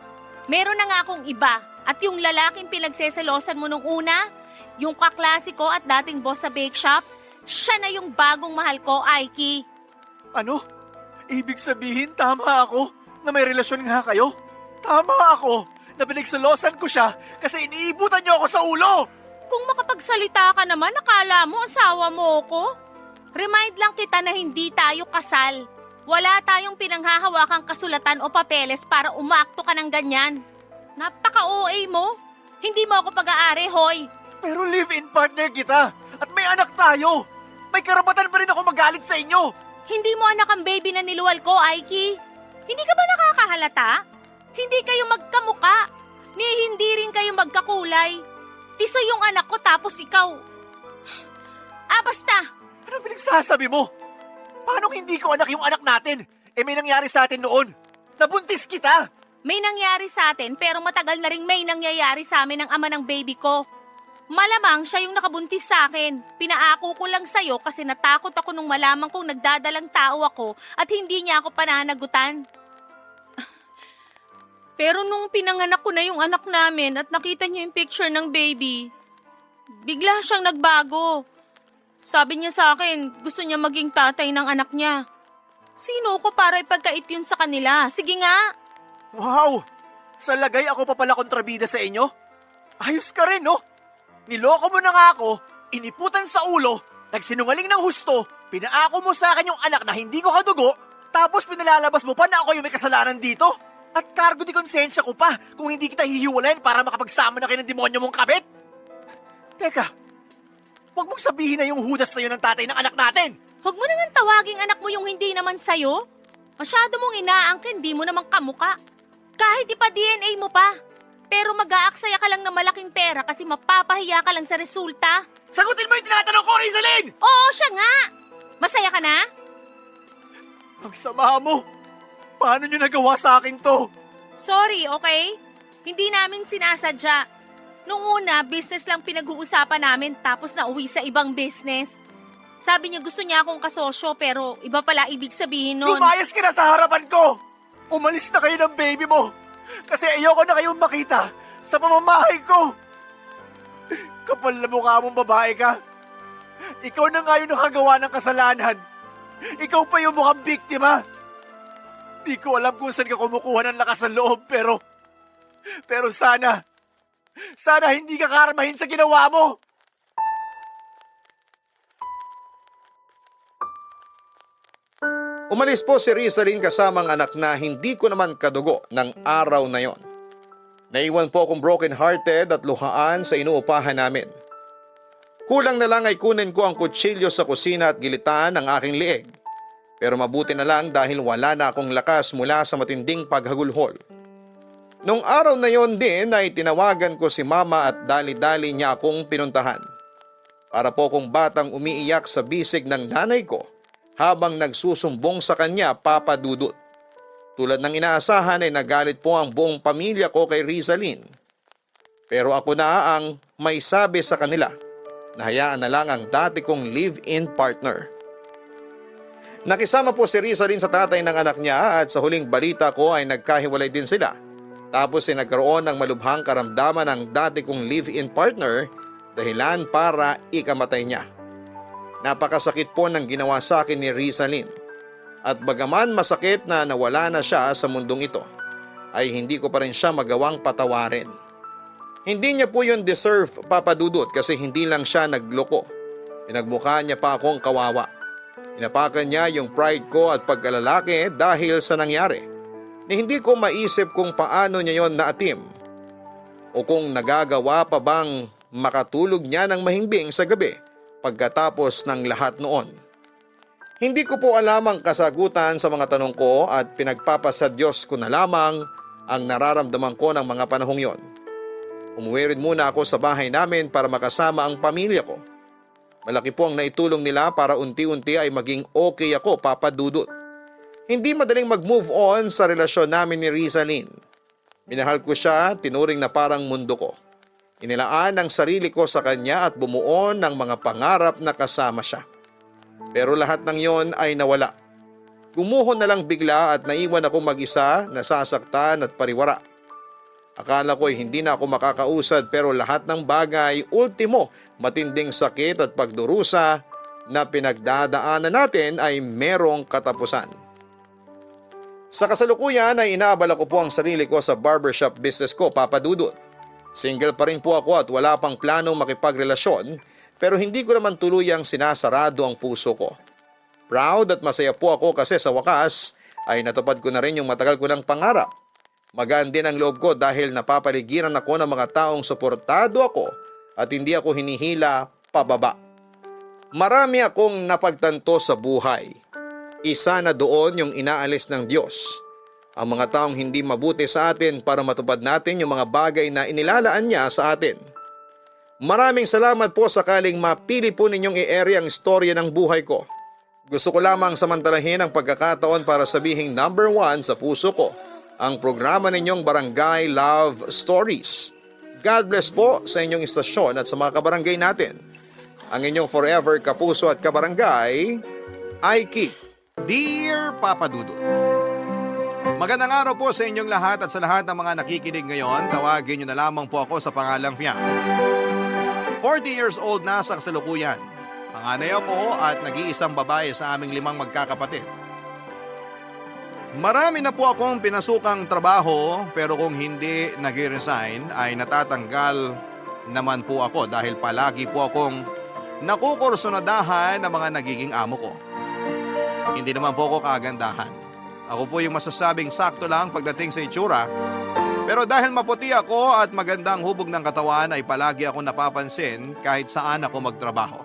Meron na nga akong iba at yung lalaking pinagseselosan mo nung una, yung kaklase ko at dating boss sa bake shop, siya na yung bagong mahal ko, Aiki. Ano? Ibig sabihin tama ako na may relasyon nga kayo? Tama ako na pinagselosan ko siya kasi iniibutan niyo ako sa ulo. Kung makapagsalita ka naman, akala mo asawa mo ko? Remind lang kita na hindi tayo kasal. Wala tayong pinanghahawakang kasulatan o papeles para umakto ka ng ganyan. Napaka-OA mo. Hindi mo ako pag-aari, hoy. Pero live-in partner kita at may anak tayo. May karapatan pa rin ako magalit sa inyo. Hindi mo anak ang baby na niluwal ko, Aiki. Hindi ka ba nakakahalata? Hindi kayo magkamuka. Ni hindi rin kayo magkakulay. Tiso yung anak ko tapos ikaw. Basta. Ano pinagsasabi mo? Paano hindi ko anak yung anak natin? May nangyari sa atin noon. Nabuntis kita. May nangyari sa atin pero matagal na rin may nangyayari sa amin ng ama ng baby ko. Malamang siya yung nakabuntis sa akin. Pinaako ko lang sa'yo kasi natakot ako nung malaman kong nagdadalang tao ako at hindi niya ako pananagutan. Pero nung pinanganak ko na yung anak namin at nakita niya yung picture ng baby, bigla siyang nagbago. Sabi niya sa akin, gusto niya maging tatay ng anak niya. Sino ko para ipagkait yun sa kanila? Sige nga. Wow! Sa lagay ako pa pala kontrabida sa inyo? Ayos ka rin, no? Niloko mo na nga ako, iniputan sa ulo, nagsinungaling ng husto, pinaako mo sa akin yung anak na hindi ko kadugo, tapos pinalalabas mo pa na ako yung may kasalanan dito? At cargo di konsensya ko pa kung hindi kita hihiwalayin para makapagsama na kayo ng demonyo mong kabit? Teka, huwag mong sabihin na yung hudas na yun ang tatay ng anak natin! Huwag mo nang tawaging anak mo yung hindi naman sa'yo. Masyado mong inaangkin, di mo naman kamuka. Kahit ipa-DNA mo pa. Pero mag-aaksaya ka lang ng malaking pera kasi mapapahiya ka lang sa resulta. Sagutin mo yung tinatanong ko, Rizalin! Oo, siya nga. Masaya ka na? Ang sama mo! Paano nyo nagawa sa akin to? Sorry, okay? Hindi namin sinasadya. Nung una, business lang pinag-uusapan namin tapos nauwi sa ibang business. Sabi niya gusto niya akong kasosyo pero iba pala ibig sabihin nun. Lumayas ka na sa harapan ko! Umalis na kayo ng baby mo! Kasi ayoko na kayong makita sa pamamahay ko! Kapal na mukha mong babae ka. Ikaw na nga yung nakagawa ng kasalanan. Ikaw pa yung mukhang biktima. Di ko alam kung saan ka kumukuha ng lakas ng loob pero sana hindi ka karmahin sa ginawa mo. Umalis po si Rizalin kasama ang anak na hindi ko naman kadugo ng araw na yon. Naiwan po akong broken-hearted at luhaan sa inuupahan namin. Kulang na lang ay kunin ko ang kutsilyo sa kusina at gilitan ang aking lieg. Pero mabuti na lang dahil wala na akong lakas mula sa matinding paghagulhol. Nung araw na yon din ay tinawagan ko si mama at dali-dali niya akong pinuntahan. Para po kong batang umiiyak sa bisig ng nanay ko habang nagsusumbong sa kanya, Papa Dudut. Tulad ng inaasahan ay nagalit po ang buong pamilya ko kay Rizalyn. Pero ako na ang may sabi sa kanila na hayaan na lang ang dati kong live-in partner. Nakisama po si Rizalyn sa tatay ng anak niya at sa huling balita ko ay nagkahiwalay din sila. Tapos ay nagkaroon ng malubhang karamdaman ng dati kong live-in partner dahilan para ikamatay niya. Napakasakit po ng ginawa sa akin ni Rizalyn. At bagaman masakit na nawala na siya sa mundong ito, ay hindi ko pa rin siya magawang patawarin. Hindi niya po yun deserve, Papa Dudut, kasi hindi lang siya nagloko. Pinagmukha niya pa akong kawawa. Inapakan niya yung pride ko at pagkalalaki dahil sa nangyari. Ni hindi ko maisip kung paano niya yon naatim o kung nagagawa pa bang makatulog niya ng mahimbing sa gabi pagkatapos ng lahat noon. Hindi ko po alam ang kasagutan sa mga tanong ko at pinagpapasa Diyos ko na lamang ang nararamdaman ko ng mga panahong yon. Umuwi rin muna ako sa bahay namin para makasama ang pamilya ko. Malaki po ang naitulong nila para unti-unti ay maging okay ako, Papa Dudut. Hindi madaling mag-move on sa relasyon namin ni Rizalyn. Minahal ko siya, tinuring na parang mundo ko. Inilaan ang sarili ko sa kanya at bumuo ng mga pangarap na kasama siya. Pero lahat ng yon ay nawala. Gumuho na lang bigla at naiwan ako mag-isa, nasasaktan at pariwara. Akala ko ay hindi na ako makakausad pero lahat ng bagay, ultimo, matinding sakit at pagdurusa na pinagdadaanan natin ay merong katapusan. Sa kasalukuyan ay inaabala ko po ang sarili ko sa barbershop business ko, Papa Dudut. Single pa rin po ako at wala pang planong makipagrelasyon pero hindi ko naman tuluyang sinasarado ang puso ko. Proud at masaya po ako kasi sa wakas ay natupad ko na rin yung matagal ko ng pangarap. Magaan din ang loob ko dahil napapaligiran ako ng mga taong suportado ako at hindi ako hinihila pababa. Marami akong napagtanto sa buhay. Isa na doon yung inaalis ng Diyos. Ang mga taong hindi mabuti sa atin para matupad natin yung mga bagay na inilalaan niya sa atin. Maraming salamat po sakaling mapili po ninyong i-ere ang istorya ng buhay ko. Gusto ko lamang samantalahin ang pagkakataon para sabihing number 1 sa puso ko ang programa ninyong Barangay Love Stories. God bless po sa inyong istasyon at sa mga kabarangay natin. Ang inyong forever kapuso at kabarangay, Aiki. Dear Papa Dudut. Magandang araw po sa inyong lahat at sa lahat ng mga nakikinig ngayon. Tawagin niyo na lamang po ako sa pangalang Fiang. 40 years old na sa kasalukuyan. Panganay ako at nag-iisang babae sa aming 5 magkakapatid. Marami na po akong pinasukang trabaho pero kung hindi nag-resign ay natatanggal naman po ako dahil palagi po akong nakukursunadahan ng mga nagiging amo ko. Hindi naman po ako kagandahan. Ako po yung masasabing sakto lang pagdating sa itsura. Pero dahil maputi ako at magandang hubog ng katawan ay palagi ako napapansin kahit saan ako magtrabaho.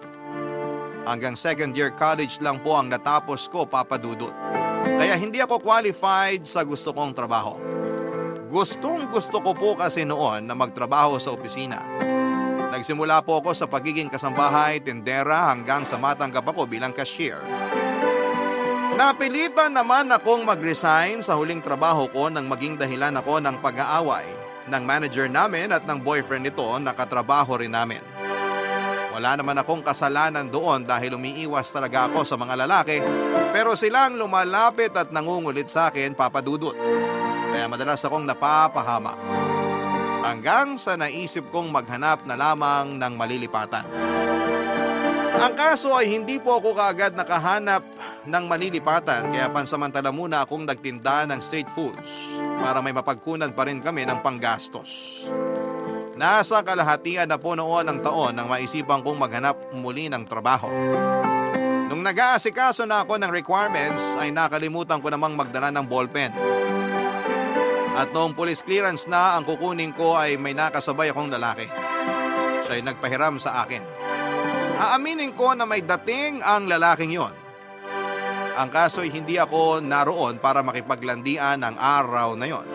Hanggang second year college lang po ang natapos ko, Papa Dudut. Kaya hindi ako qualified sa gusto kong trabaho. Gustong gusto ko po kasi noon na magtrabaho sa opisina. Nagsimula po ako sa pagiging kasambahay, tindera hanggang sa matanggap ako bilang cashier. Napilitan naman akong mag-resign sa huling trabaho ko nang maging dahilan ako ng pag-aaway ng manager namin at ng boyfriend nito na katrabaho rin namin. Wala naman akong kasalanan doon dahil umiiwas talaga ako sa mga lalaki pero silang lumalapit at nangungulit sa akin, Papa Dudut. Kaya madalas akong napapahama. Hanggang sa naisip kong maghanap na lamang ng malilipatan. Ang kaso ay hindi po ako kaagad nakahanap ng malilipatan kaya pansamantala muna akong nagtinda ng street foods para may mapagkunan pa rin kami ng panggastos. Nasa kalahatian na po noon ang taon nang maisipan kong maghanap muli ng trabaho. Nung nag-aasikaso na ako ng requirements ay nakalimutan ko namang magdala ng ballpen. At noong police clearance na ang kukunin ko ay may nakasabay akong lalaki. Siya'y nagpahiram sa akin. Aaminin ko na may dating ang lalaking yon. Ang kaso'y hindi ako naroon para makipaglandian ng araw na yon.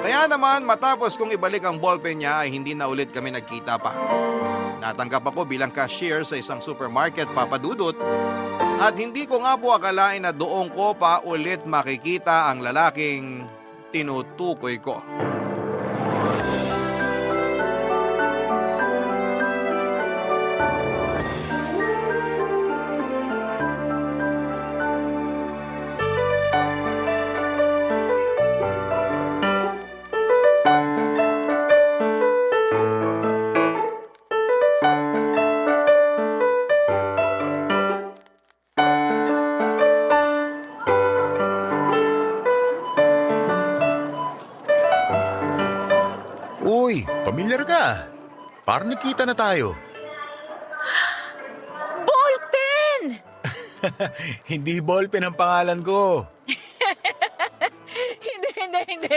Kaya naman matapos kong ibalik ang ballpen niya ay hindi na ulit kami nagkita pa. Natanggap ako bilang cashier sa isang supermarket, Papa Dudut, at hindi ko nga po akalain na doon ko pa ulit makikita ang lalaking tinutukoy ko. Uy, pamilyar ka. Parang nakita na tayo. Ballpen! Hindi ballpen ang pangalan ko. Hindi.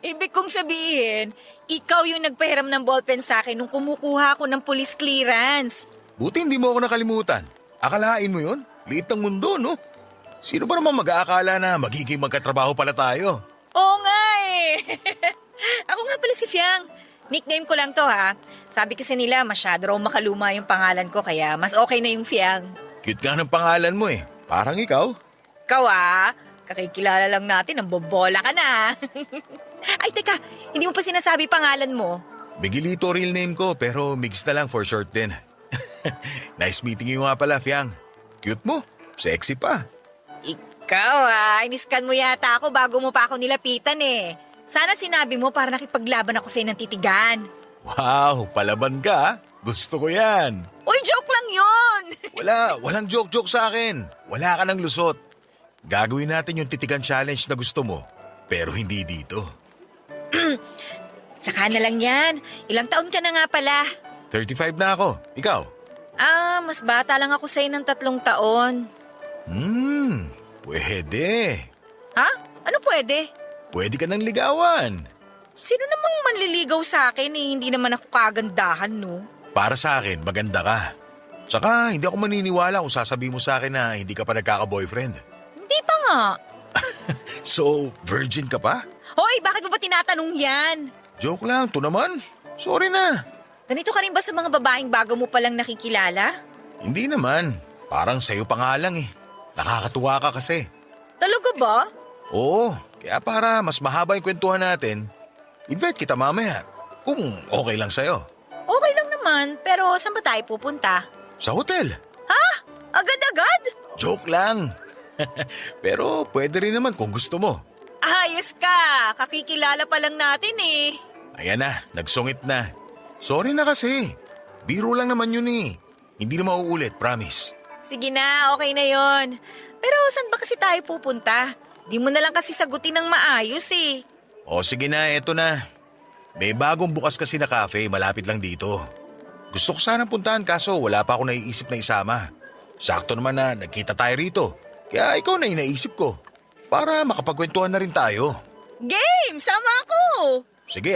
Ibig kong sabihin, ikaw yung nagpahiram ng ballpen sa akin nung kumukuha ako ng police clearance. Buti hindi mo ako nakalimutan. Akalain mo yun? Liit ng mundo, no? Sino ba naman mag-aakala na magiging magkatrabaho pala tayo? Oo nga eh. Ako nga pala si Fiang. Nickname ko lang to ha. Sabi kasi nila masyado raw makaluma yung pangalan ko kaya mas okay na yung Fiang. Cute nga ng pangalan mo eh. Parang ikaw. Ikaw kakikilala lang natin, ang bobola ka na. Ay teka, hindi mo pa sinasabi pangalan mo. Miguelito real name ko pero mix na lang for short din. Nice meeting you nga pala, Fiang. Cute mo. Sexy pa. Ikaw iniskan mo yata ako bago mo pa ako nilapitan eh. Sana sinabi mo para nakipaglaban ako sa'yo ng titigan. Wow, palaban ka ha? Gusto ko yan. Uy, joke lang yun! Walang joke-joke sa akin. Wala ka ng lusot. Gagawin natin yung titigan challenge na gusto mo. Pero hindi dito. Saka na lang yan. Ilang taon ka na nga pala? 35 na ako. Ikaw? Mas bata lang ako sa'yo ng 3 taon. Pwede. Ha? Ano pwede? Pwede ka nang ligawan. Sino namang manliligaw sa akin Hindi naman ako kagandahan, no? Para sa akin, maganda ka. Tsaka hindi ako maniniwala kung sasabihin mo sa akin na hindi ka pa nagkaka-boyfriend. Hindi pa nga. So, virgin ka pa? Hoy, bakit mo ba tinatanong yan? Joke lang, to naman. Sorry na. Ganito ka rin ba sa mga babaeng bago mo palang nakikilala? Hindi naman. Parang sa'yo pa nga lang eh. Nakakatuwa ka kasi. Talaga ba? Oo, kaya para mas mahaba yung kwentuhan natin, invite kita mamaya. Kung okay lang sa'yo. Okay lang naman, pero saan ba tayo pupunta? Sa hotel. Agad-agad? Joke lang. Pero pwede rin naman kung gusto mo. Ayos ka! Kakikilala pa lang natin eh. Ayan na, nagsungit na. Sorry na kasi. Biro lang naman yun eh. Hindi na mauulit, promise. Sige na, okay na yon. Pero saan ba kasi tayo pupunta? Di mo na lang kasi sagutin ng maayos eh. O sige na, eto na. May bagong bukas kasi na cafe, malapit lang dito. Gusto ko sanang puntahan kaso wala pa ako naiisip na isama. Sakto naman na nagkita tayo rito. Kaya ikaw na yung naisip ko. Para makapagkwentuhan na rin tayo. Game! Sama ako! Sige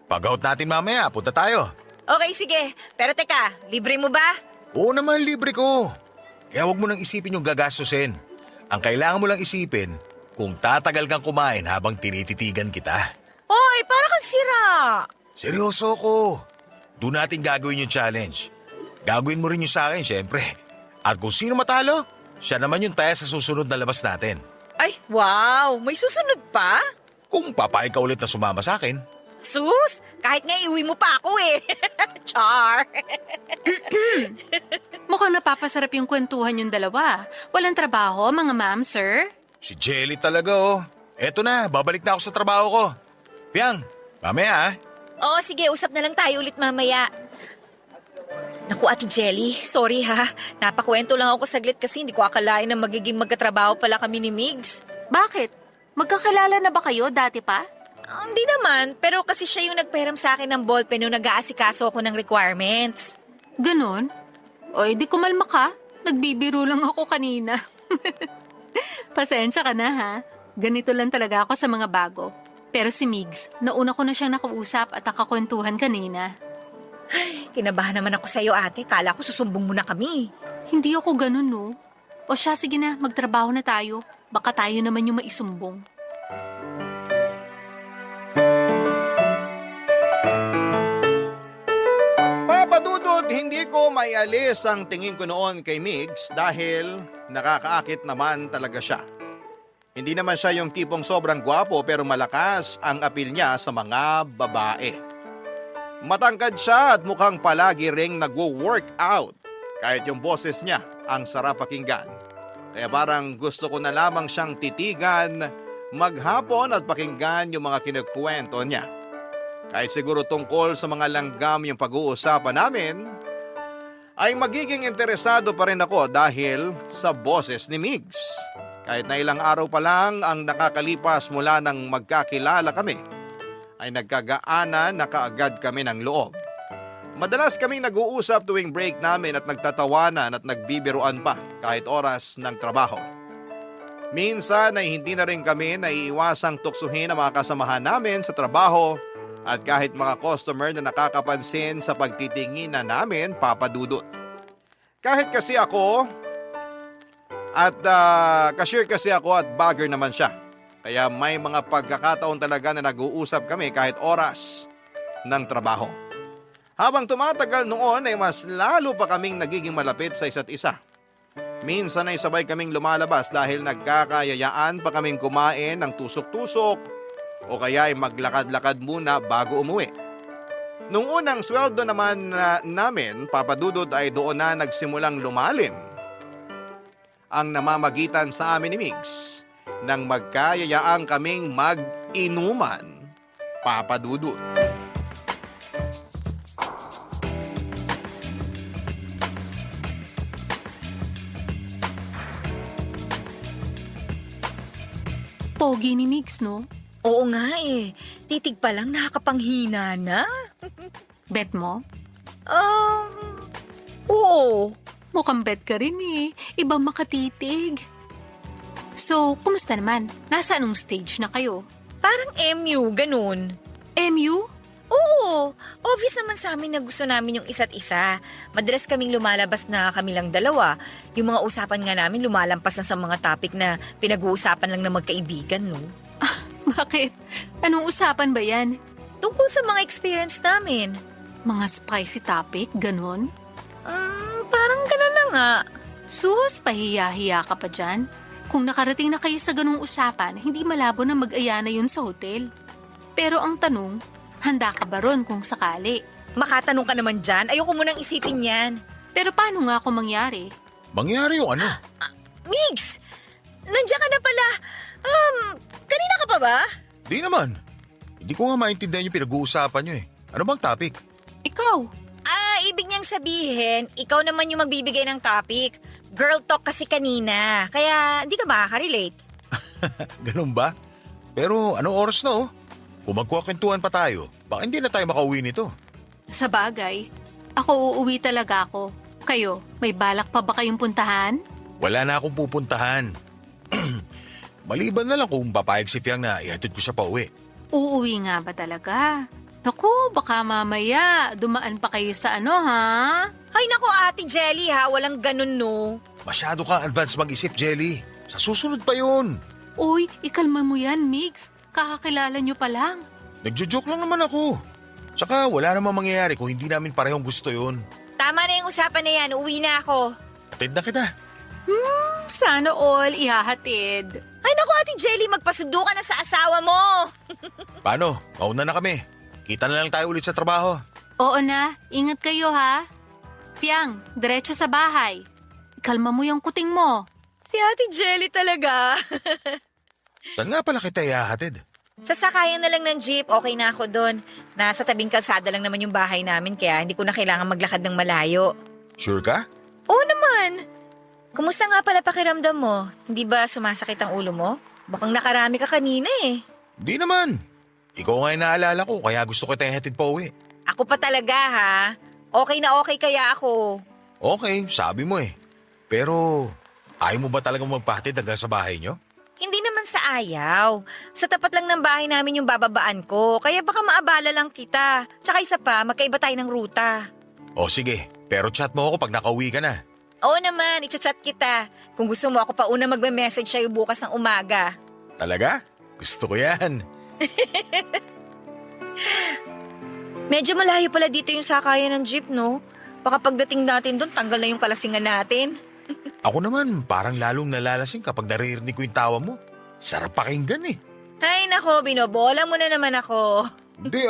pag-out natin mamaya, punta tayo. Okay, sige. Pero teka, libre mo ba? Oo naman, libre ko. Kaya wag mo nang isipin yung gagastusin. Ang kailangan mo lang isipin, kung tatagal kang kumain habang tinititigan kita. Hoy, para kang sira! Seryoso ko. Doon natin gagawin yung challenge. Gagawin mo rin yung sa akin, syempre. At kung sino matalo, siya naman yung taya sa susunod na labas natin. Ay, wow! May susunod pa? Kung papayag ka ulit na sumama sa akin. Sus! Kahit nga iuwi mo pa ako eh. Char! Mukhang napapasarap yung kwentuhan yung dalawa. Walang trabaho, mga ma'am, sir? Si Jelly talaga Eto na, babalik na ako sa trabaho ko. Piang, mamaya Oo, sige, usap na lang tayo ulit mamaya. Naku, Ate Jelly, sorry ha. Napakwento lang ako saglit kasi hindi ko akalain na magiging magkatrabaho pala kami ni Migs. Bakit? Magkakilala na ba kayo dati pa? Hindi naman, pero kasi siya yung nagpahiram sa akin ng ballpen nung nag-aasikaso ako ng requirements. Ganon? O, di kumalma ka. Nagbibiro lang ako kanina. Pasensya ka na, ha? Ganito lang talaga ako sa mga bago. Pero si Migs, nauna ko na siyang nakausap at nakakwentuhan kanina. Kinabahan naman ako sa'yo, ate. Kala ko susumbong mo na kami. Hindi ako ganun, no? O siya, sige na, magtrabaho na tayo. Baka tayo naman yung maisumbong. Papa Dudut, hindi ko maialis ang tingin ko noon kay Migs dahil nakakaakit naman talaga siya. Hindi naman siya yung tipong sobrang gwapo pero malakas ang apil niya sa mga babae. Matangkad siya at mukhang palagi ring nagwo-workout. Kahit yung boses niya, ang sarap pakinggan. Kaya parang gusto ko na lamang siyang titigan, maghapon at pakinggan yung mga kinukwento niya. Kahit siguro tungkol sa mga langgam yung pag-uusapan namin, ay magiging interesado pa rin ako dahil sa boses ni Migs. Kahit na ilang araw pa lang ang nakakalipas mula nang magkakilala kami, ay nagkagaana na kaagad kami ng loob. Madalas kaming nag-uusap tuwing break namin at nagtatawanan at nagbibiruan pa kahit oras ng trabaho. Minsan ay hindi na rin kami naiiwasang tuksuhin ang mga kasamahan namin sa trabaho at kahit mga customer na nakakapansin sa pagtitingin na namin, Papa Dudut. Kahit kasi ako at cashier kasi ako at bagger naman siya. Kaya may mga pagkakataon talaga na nag-uusap kami kahit oras ng trabaho. Habang tumatagal noon ay mas lalo pa kaming nagiging malapit sa isa't isa. Minsan ay sabay kaming lumalabas dahil nagkakayayaan pa kaming kumain ng tusok-tusok o kaya ay maglakad-lakad muna bago umuwi. Nung unang sweldo naman namin, Papa Dudut, ay doon na nagsimulang lumalim ang namamagitan sa amin ni Migs nang magkayayaan kaming mag-inuman, Papa Dudut. Pogi ni Migs, no? Oo nga eh. Titig pa lang nakakapanghina na. Bet mo? Oo. Mukhang bet ka rin eh. Ibang makatitig. So, kumusta naman? Nasa anong stage na kayo? Parang MU, ganun. MU? Oo. Obvious naman sa amin na gusto namin yung isa't isa. Madalas kaming lumalabas na kami lang dalawa. Yung mga usapan nga namin lumalampas na sa mga topic na pinag-uusapan lang ng magkaibigan, no? Bakit? Anong usapan ba yan? Tungkol sa mga experience namin. Mga spicy topic, ganon? Parang ganun na nga. Sus, pahiya-hiya ka pa dyan. Kung nakarating na kayo sa ganung usapan, hindi malabo na mag-aya na yun sa hotel. Pero ang tanong, handa ka ba ron kung sakali? Makatanong ka naman dyan. Ayoko munang isipin yan. Pero paano nga kung mangyari? Mangyari yung ano? Migs! Nandiyan ka na pala. Kanina ka pa ba? Di naman. Hindi ko nga maintindihan yung pinag-uusapan nyo eh. Ano bang topic? Ikaw, Ibig niyang sabihin, ikaw naman yung magbibigay ng topic. Girl talk kasi kanina. Kaya hindi ka makaka-relate. Ganun ba? Pero anong oras na oh? Kung magkukwentuhan pa tayo, baka hindi na tayo makauwi nito. sa bagay, ako uuwi talaga ako. Kayo, may balak pa ba kayong puntahan? Wala na akong pupuntahan. Maliban na lang kung papayag si Fiang na ihatid ko siya pa uwi. Uuwi nga ba talaga? Naku, baka mamaya dumaan pa kayo sa ano, ha? Ay nako, Ate Jelly ha, walang ganun no. Masyado kang advance mag-isip, Jelly. Sa susunod pa yun. Uy, ikalma mo yan, Migs. Kakakilala nyo pa lang. Nagjo-joke lang naman ako. Tsaka wala namang mangyayari kung hindi namin parehong gusto yun. Tama na yung usapan na yan, uwi na ako. Atid na kita. Sana all ihahatid. Ay nako, Ate Jelly, magpasundo ka na sa asawa mo. Paano? Mauna na kami. Kita na lang tayo ulit sa trabaho. Oo na, ingat kayo ha. Fiang, diretso sa bahay. Ikalma mo yung kuting mo. Si Ate Jelly talaga. Saan nga pala kita ihahatid? Sasakayan na lang ng jeep, okay na ako doon. Nasa tabing kalsada lang naman yung bahay namin, kaya hindi ko na kailangan maglakad ng malayo. Sure ka? Oo naman. Kumusta nga pala pakiramdam mo? Hindi ba sumasakit ang ulo mo? Bakang nakarami ka kanina eh. Di naman. Ikaw nga yung naalala ko, kaya gusto ko tayong hatid pa uwi. Ako pa talaga ha. Okay na okay kaya ako. Okay, sabi mo eh. Pero, ayaw mo ba talagang magpahatid hanggang sa bahay nyo? Hindi naman sa ayaw. Sa tapat lang ng bahay namin yung bababaan ko, kaya baka maabala lang kita. Tsaka isa pa, magkaiba tayo ng ruta. O sige, pero chat mo ako pag nakauwi ka na. Oo naman, i-chat kita. Kung gusto mo, ako pa una magme-message sa'yo bukas ng umaga. Talaga? Gusto ko yan. Medyo malayo pala dito yung sakayan ng jeep, no? Baka pagdating natin doon, tanggal na yung kalasingan natin. Ako naman, parang lalong nalalasing kapag naririnig ko yung tawa mo. Sarap pakinggan eh. Ay nako, binobola mo na naman ako. Hindi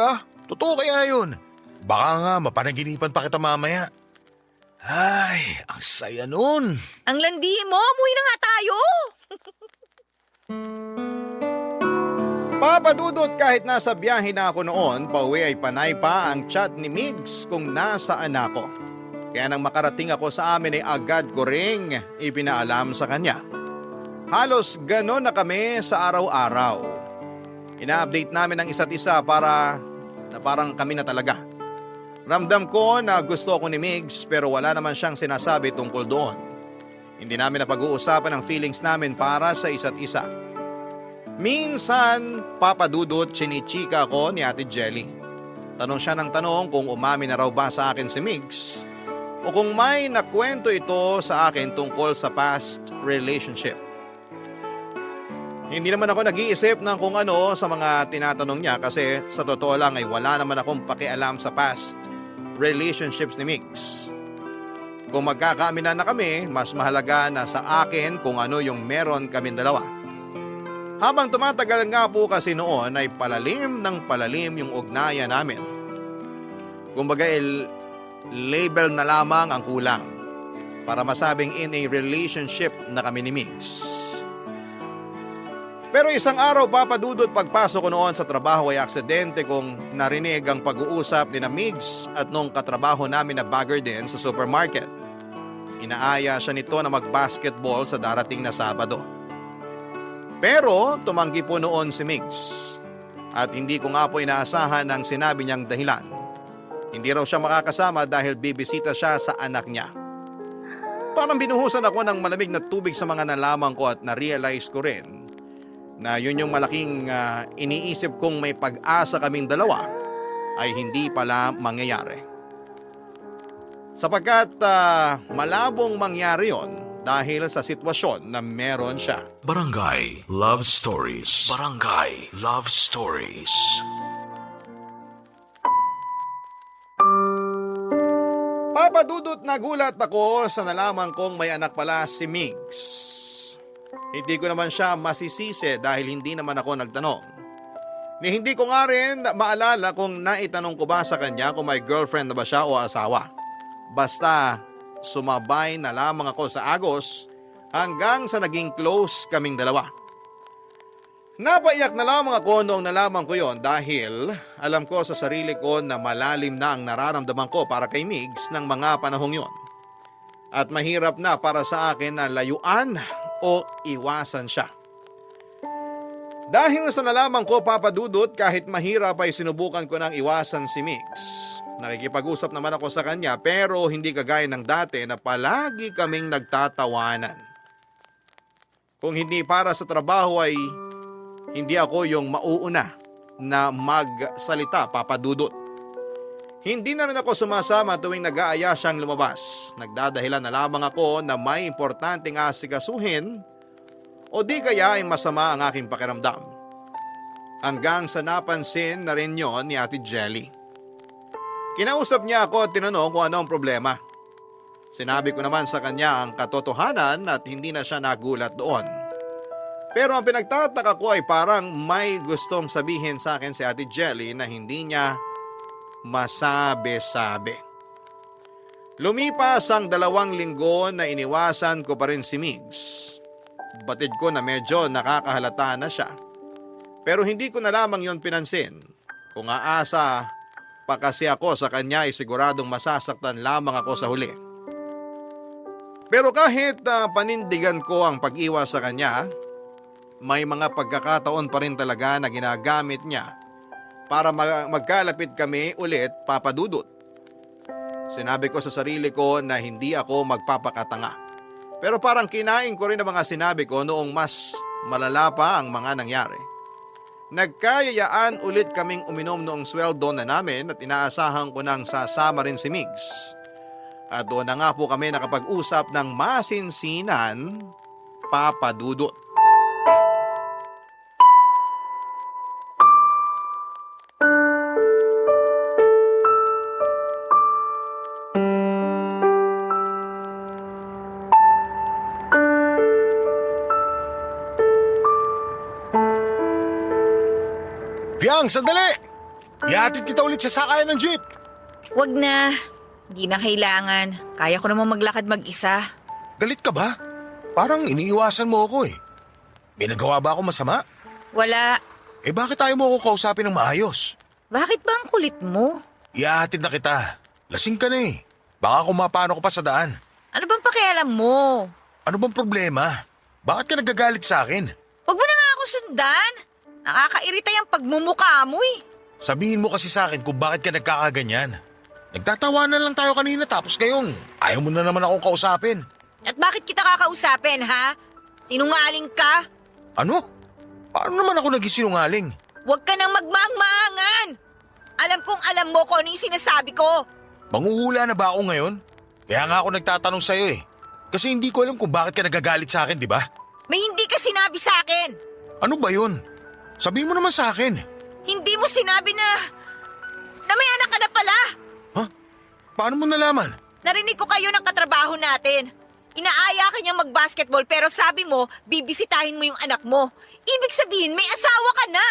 totoo kaya yun. Baka nga mapanaginipan pa kita mamaya. Ay, ang saya nun. Ang landi mo, umuwi na nga tayo. Papa Dudut, kahit nasa biyahe na ako noon, pauwi ay panay pa ang chat ni Migs kung nasaan ako. Kaya nang makarating ako sa amin ay agad ko ring ipinaalam sa kanya. Halos ganon na kami sa araw-araw. Ina-update namin ang isa't isa para na parang kami na talaga. Ramdam ko na gusto ako ni Migs pero wala naman siyang sinasabi tungkol doon. Hindi namin napag-uusapan ang feelings namin para sa isa't isa. Minsan, Papa Dudut, chinichika ko ni Ate Jelly. Tanong siya ng tanong kung umami na raw ba sa akin si Migs o kung may nakwento ito sa akin tungkol sa past relationship. Hindi naman ako nag-iisip ng kung ano sa mga tinatanong niya kasi sa totoo lang ay wala naman akong pakialam sa past relationships ni Migs. Kung magkakaaminan na kami, mas mahalaga na sa akin kung ano yung meron kaming dalawa. Habang tumatagal nga po kasi noon ay palalim ng palalim yung ugnayan namin. Kumbaga label na lamang ang kulang para masabing in a relationship na kami ni Migs. Pero isang araw, Papa Dudut, pagpasok ko noon sa trabaho ay aksidente kong narinig ang pag-uusap ni na Migs at nung katrabaho namin na bagger din sa supermarket. Inaaya siya nito na mag-basketball sa darating na Sabado. Pero tumanggi po noon si Migs at hindi ko nga po inaasahan ang sinabi niyang dahilan. Hindi raw siya makakasama dahil bibisita siya sa anak niya. Parang binuhusan ako ng malamig na tubig sa mga nalaman ko at na-realize ko rin na yun yung malaking iniisip kong may pag-asa kaming dalawa ay hindi pala mangyayari. Sapagkat malabong mangyari yon dahil sa sitwasyon na meron siya. Barangay Love Stories. Barangay Love Stories. Papa Dudut, nagulat ako sa nalaman kong may anak pala si Migs. Hindi ko naman siya masisisi dahil hindi naman ako nagtanong. Hindi ko nga rin maalala kung naitanong ko ba sa kanya kung may girlfriend na ba siya o asawa. Basta sumabay na lamang ako sa agos hanggang sa naging close kaming dalawa. Napaiyak na lamang ako noong nalaman ko yon dahil alam ko sa sarili ko na malalim na ang nararamdaman ko para kay Migs ng mga panahong yon. At mahirap na para sa akin na layuan o iwasan siya. Dahil sa nalaman ko, Papa Dudut, kahit mahirap ay sinubukan ko nang iwasan si Migs. Nakikipag-usap naman ako sa kanya pero hindi kagaya ng dati na palagi kaming nagtatawanan. Kung hindi para sa trabaho ay hindi ako yung mauuna na magsalita, Papa Dudut. Hindi na rin ako sumasama tuwing nag-aaya siyang lumabas. Nagdadahilan na lamang ako na may importanteng asikasuhin o di kaya ay masama ang aking pakiramdam. Hanggang sa napansin na rin yon ni Ate Jelly. Kinausap niya ako at tinanong kung ano ang problema. Sinabi ko naman sa kanya ang katotohanan at hindi na siya nagulat doon. Pero ang pinagtataka ko ay parang may gustong sabihin sa akin si Ate Jelly na hindi niya masabi-sabi. Lumipas ang 2 linggo na iniwasan ko pa rin si Migs. Batid ko na medyo nakakahalata na siya. Pero hindi ko na lamang yon pinansin. Kung aasa pa kasi ako sa kanya ay siguradong masasaktan lamang ako sa huli. Pero kahit panindigan ko ang pag-iwas sa kanya, may mga pagkakataon pa rin talaga na ginagamit niya para magkalapit kami ulit, Papa Dudut. Sinabi ko sa sarili ko na hindi ako magpapakatanga. Pero parang kinain ko rin ang mga sinabi ko noong mas malala pa ang mga nangyari. Nagkayayaan ulit kaming uminom noong sweldo na namin at inaasahan ko nang sasama rin si Migs. At doon na nga po kami nakapag-usap ng masinsinan, Papa Dudut. Piang, sandali! Ihatid kita ulit sa sakayan ng jeep. Wag na. Hindi na kailangan. Kaya ko naman maglakad mag-isa. Galit ka ba? Parang iniiwasan mo ako eh. May nagawa ba ako masama? Wala. Eh bakit tayo mo ako kausapin ng maayos? Bakit ba ang kulit mo? Ihahatid na kita. Lasing ka na eh. Baka kumapano ko pa sa daan. Ano bang pakialam mo? Ano bang problema? Bakit ka nagagalit sa akin? Wag mo na nga ako sundan. Nakakairita yung pagmumukha mo eh. Sabihin mo kasi sa akin kung bakit ka nagkakaganyan. Nagtatawanan lang tayo kanina tapos ngayon ayaw mo na naman akong kausapin. At bakit kita kakausapin, ha? Sinungaling ka? Ano? Paano naman ako naging sinungaling? Huwag ka nang magmaang-maangan. Alam kong alam mo kung ano yung sinasabi ko. Manguhula na ba ako ngayon? Kaya nga ako nagtatanong sa'yo eh. Kasi hindi ko alam kung bakit ka nagagalit sa akin, di ba? May hindi ka sinabi sa akin. Ano ba yun? Sabihin mo naman sa akin. Hindi mo sinabi na may anak ka na pala. Paano mo nalaman? Narinig ko kayo ng katrabaho natin. Inaaya ka niyang mag-basketball pero sabi mo, bibisitahin mo yung anak mo. Ibig sabihin, may asawa ka na.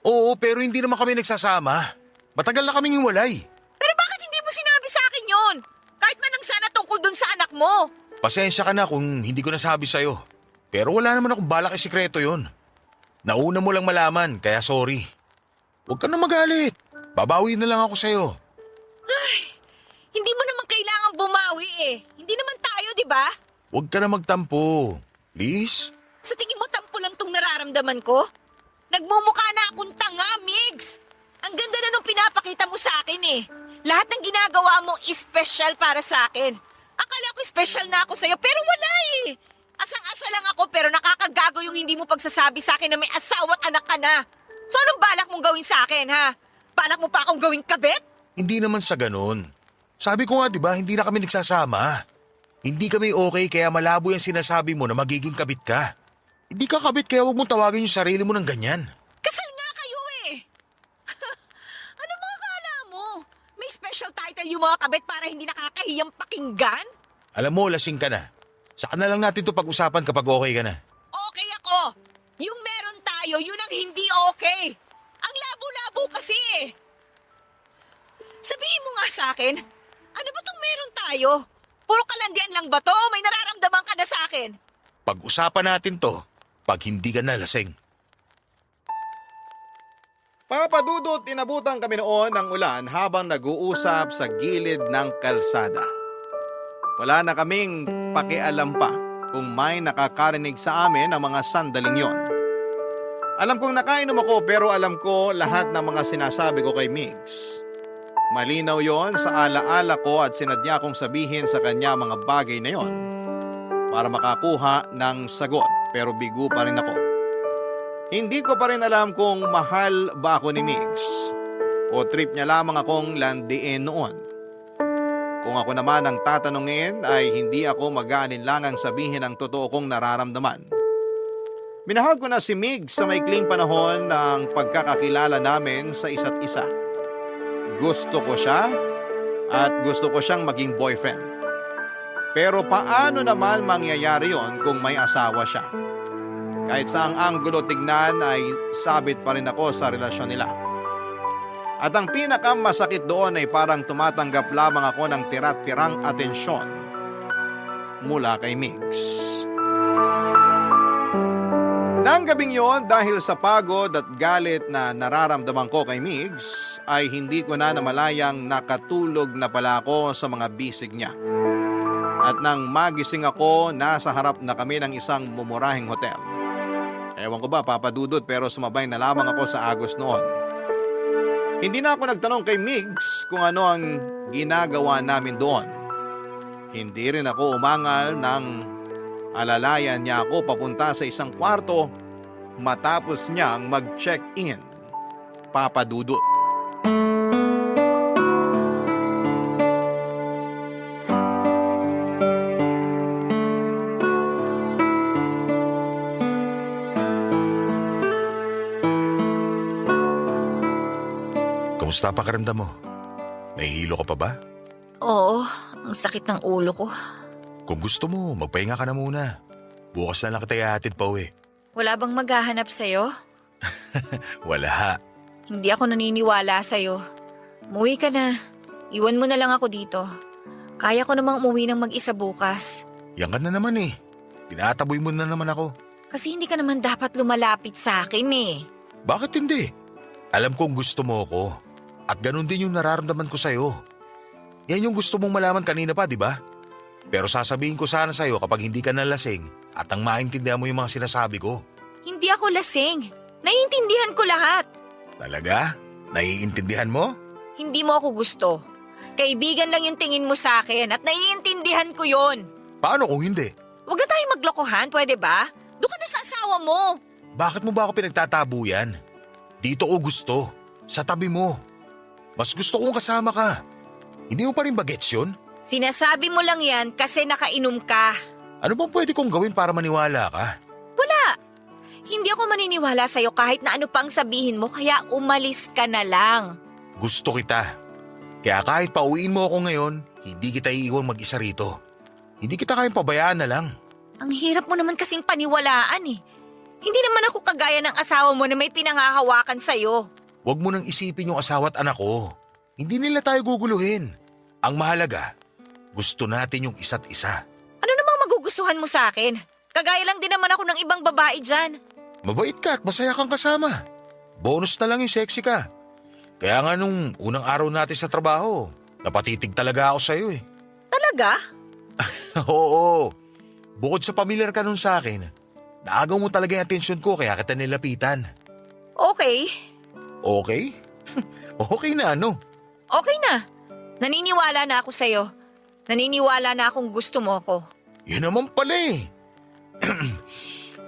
Oo, pero hindi naman kami nagsasama. Matagal na kaming hiwalay. Pero bakit hindi mo sinabi sa akin yun? Kahit man lang sana tungkol dun sa anak mo. Pasensya ka na kung hindi ko nasabi sa'yo. Pero wala naman akong balak isikreto yun. Nauna mo lang malaman, kaya sorry. Huwag ka na magalit. Babawi na lang ako sa'yo. Hindi mo naman kailangan bumawi eh. Hindi naman tayo, di ba? Huwag ka na magtampo. Please? Sa tingin mo tampo lang tong nararamdaman ko? Nagmumukha na akong tanga, Migs. Ang ganda na nung pinapakita mo sa akin eh. Lahat ng ginagawa mo is special para sa akin. Akala ko special na ako sa'yo pero wala eh. Asang-asa lang ako pero nakakagago yung hindi mo pagsasabi sa akin na may asawa at anak ka na. So anong balak mong gawin sa akin, ha? Balak mo pa akong gawing kabit? Hindi naman sa ganun. Sabi ko nga, di ba, hindi na kami nagsasama. Hindi kami okay kaya malabo yung sinasabi mo na magiging kabit ka. Hindi ka kabit kaya huwag mong tawagin yung sarili mo ng ganyan. Kasal nga kayo eh. Ano mga kala mo? May special title yung mga kabit para hindi nakakahiyang pakinggan? Alam mo, lasing ka na. Saka na lang natin to pag-usapan kapag okay ka na. Okay ako. Yung meron tayo, yun ang hindi okay. Ang labo-labo kasi eh. Sabihin mo nga sa akin, ano ba tong meron tayo? Puro kalandian lang ba to? May nararamdaman ka na sa akin? Pag-usapan natin to pag hindi ka nalasing. Papa Dudut, inabutan kami noon ng ulan habang nag-uusap sa gilid ng kalsada. Wala na kaming pakialam pa kung may nakakarinig sa amin ng mga sandaling yon. Alam kong nakainom ako pero alam ko lahat ng mga sinasabi ko kay Migs. Malinaw yon sa alaala ko at sinadya kong sabihin sa kanya mga bagay na yon para makakuha ng sagot pero bigo pa rin ako. Hindi ko pa rin alam kung mahal ba ako ni Migs o trip niya lamang akong landiin noon. Kung ako naman ang tatanungin ay hindi ako mag-aalinlangang sabihin ang totoo kong nararamdaman. Minahal ko na si Migs sa maikling panahon ng pagkakakilala namin sa isa't isa. Gusto ko siya at gusto ko siyang maging boyfriend. Pero paano naman mangyayari yon kung may asawa siya? Kahit saang anggulo tignan ay sabit pa rin ako sa relasyon nila. At ang pinakamasakit doon ay parang tumatanggap lamang ako ng tira-tirang atensyon mula kay Migs. Nang gabing yon, dahil sa pagod at galit na nararamdaman ko kay Migs, ay hindi ko na namalayang nakatulog na pala ako sa mga bisig niya. At nang magising ako, nasa harap na kami ng isang mumurahing hotel. Ewan ko ba, Papa Dudut, pero sumabay na lamang ako sa agos noon. Hindi na ako nagtanong kay Migs kung ano ang ginagawa namin doon. Hindi rin ako umangal nang alalayan niya ako papunta sa isang kwarto matapos niyang mag-check-in. Papa Dudut. Kamusta pakiramdam mo? Nahihilo ka pa ba? Oo, ang sakit ng ulo ko. Kung gusto mo, magpahinga ka na muna. Bukas na lang kita ihatid pa uwi. Wala bang maghahanap sa'yo? Wala. Hindi ako naniniwala sa'yo. Umuwi ka na. Iwan mo na lang ako dito. Kaya ko namang umuwi ng mag-isa bukas. Yan ka na naman eh. Tinataboy mo na naman ako. Kasi hindi ka naman dapat lumalapit sa akin eh. Bakit hindi? Alam kong gusto mo ako. At ganun din yung nararamdaman ko sa'yo. Yan yung gusto mong malaman kanina pa, di ba? Pero sasabihin ko sana sa'yo kapag hindi ka nalasing at ang maintindihan mo yung mga sinasabi ko. Hindi ako lasing. Naiintindihan ko lahat. Talaga? Naiintindihan mo? Hindi mo ako gusto. Kaibigan lang yung tingin mo sa akin at naiintindihan ko yon. Paano kung hindi? Huwag na tayo maglokohan, pwede ba? Doon ka na sa asawa mo. Bakit mo ba ako pinagtatabu yan? Dito ko gusto. Sa tabi mo. Mas gusto kong kasama ka. Hindi mo pa rin bagets yun? Sinasabi mo lang yan kasi nakainom ka. Ano bang pwede kong gawin para maniwala ka? Wala. Hindi ako maniniwala sa'yo kahit na ano pang sabihin mo kaya umalis ka na lang. Gusto kita. Kaya kahit pauwiin mo ako ngayon, hindi kita iiwan mag-isa rito. Hindi kita kayang pabayaan na lang. Ang hirap mo naman kasing paniwalaan eh. Hindi naman ako kagaya ng asawa mo na may pinangahawakan sa'yo. Huwag mo nang isipin yung asawa at anak ko. Hindi nila tayo guguluhin. Ang mahalaga, gusto natin yung isa't isa. Ano namang magugustuhan mo sa akin? Kagaya lang din naman ako ng ibang babae dyan. Mabait ka at masaya kang kasama. Bonus na lang yung sexy ka. Kaya nga nung unang araw natin sa trabaho, napatitig talaga ako sa'yo eh. Talaga? Oo. Bukod sa pamilyar ka nun sa akin, naagaw mo talaga yung atensyon ko kaya kita nilapitan. Okay. Okay? Okay na ano? Okay na. Naniniwala na ako sa'yo. Naniniwala na akong gusto mo ako. Yun naman pala eh.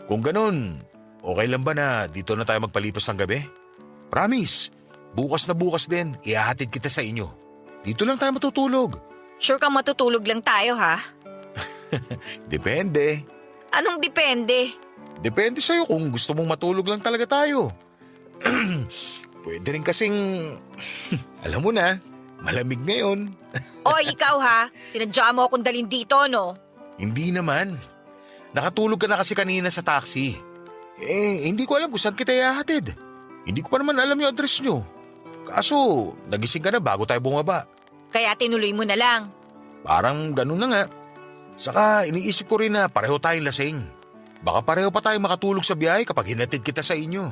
Kung ganun, okay lang ba na dito na tayo magpalipas ng gabi? Promise, bukas na bukas din, ihahatid kita sa inyo. Dito lang tayo matutulog. Sure kang matutulog lang tayo ha? Depende. Anong depende? Depende sa'yo kung gusto mong matulog lang talaga tayo. Pwede rin kasing, alam mo na, malamig ngayon. Oy, ikaw ha? Sinadya mo akong dalhin dito, no? Hindi naman. Nakatulog ka na kasi kanina sa taxi. Hindi ko alam kung saan kita ihahatid. Hindi ko pa naman alam yung address nyo. Kaso, nagising ka na bago tayo bumaba. Kaya tinuloy mo na lang. Parang ganun na nga. Saka iniisip ko rin na pareho tayong lasing. Baka pareho pa tayong makatulog sa biyahe kapag hinatid kita sa inyo.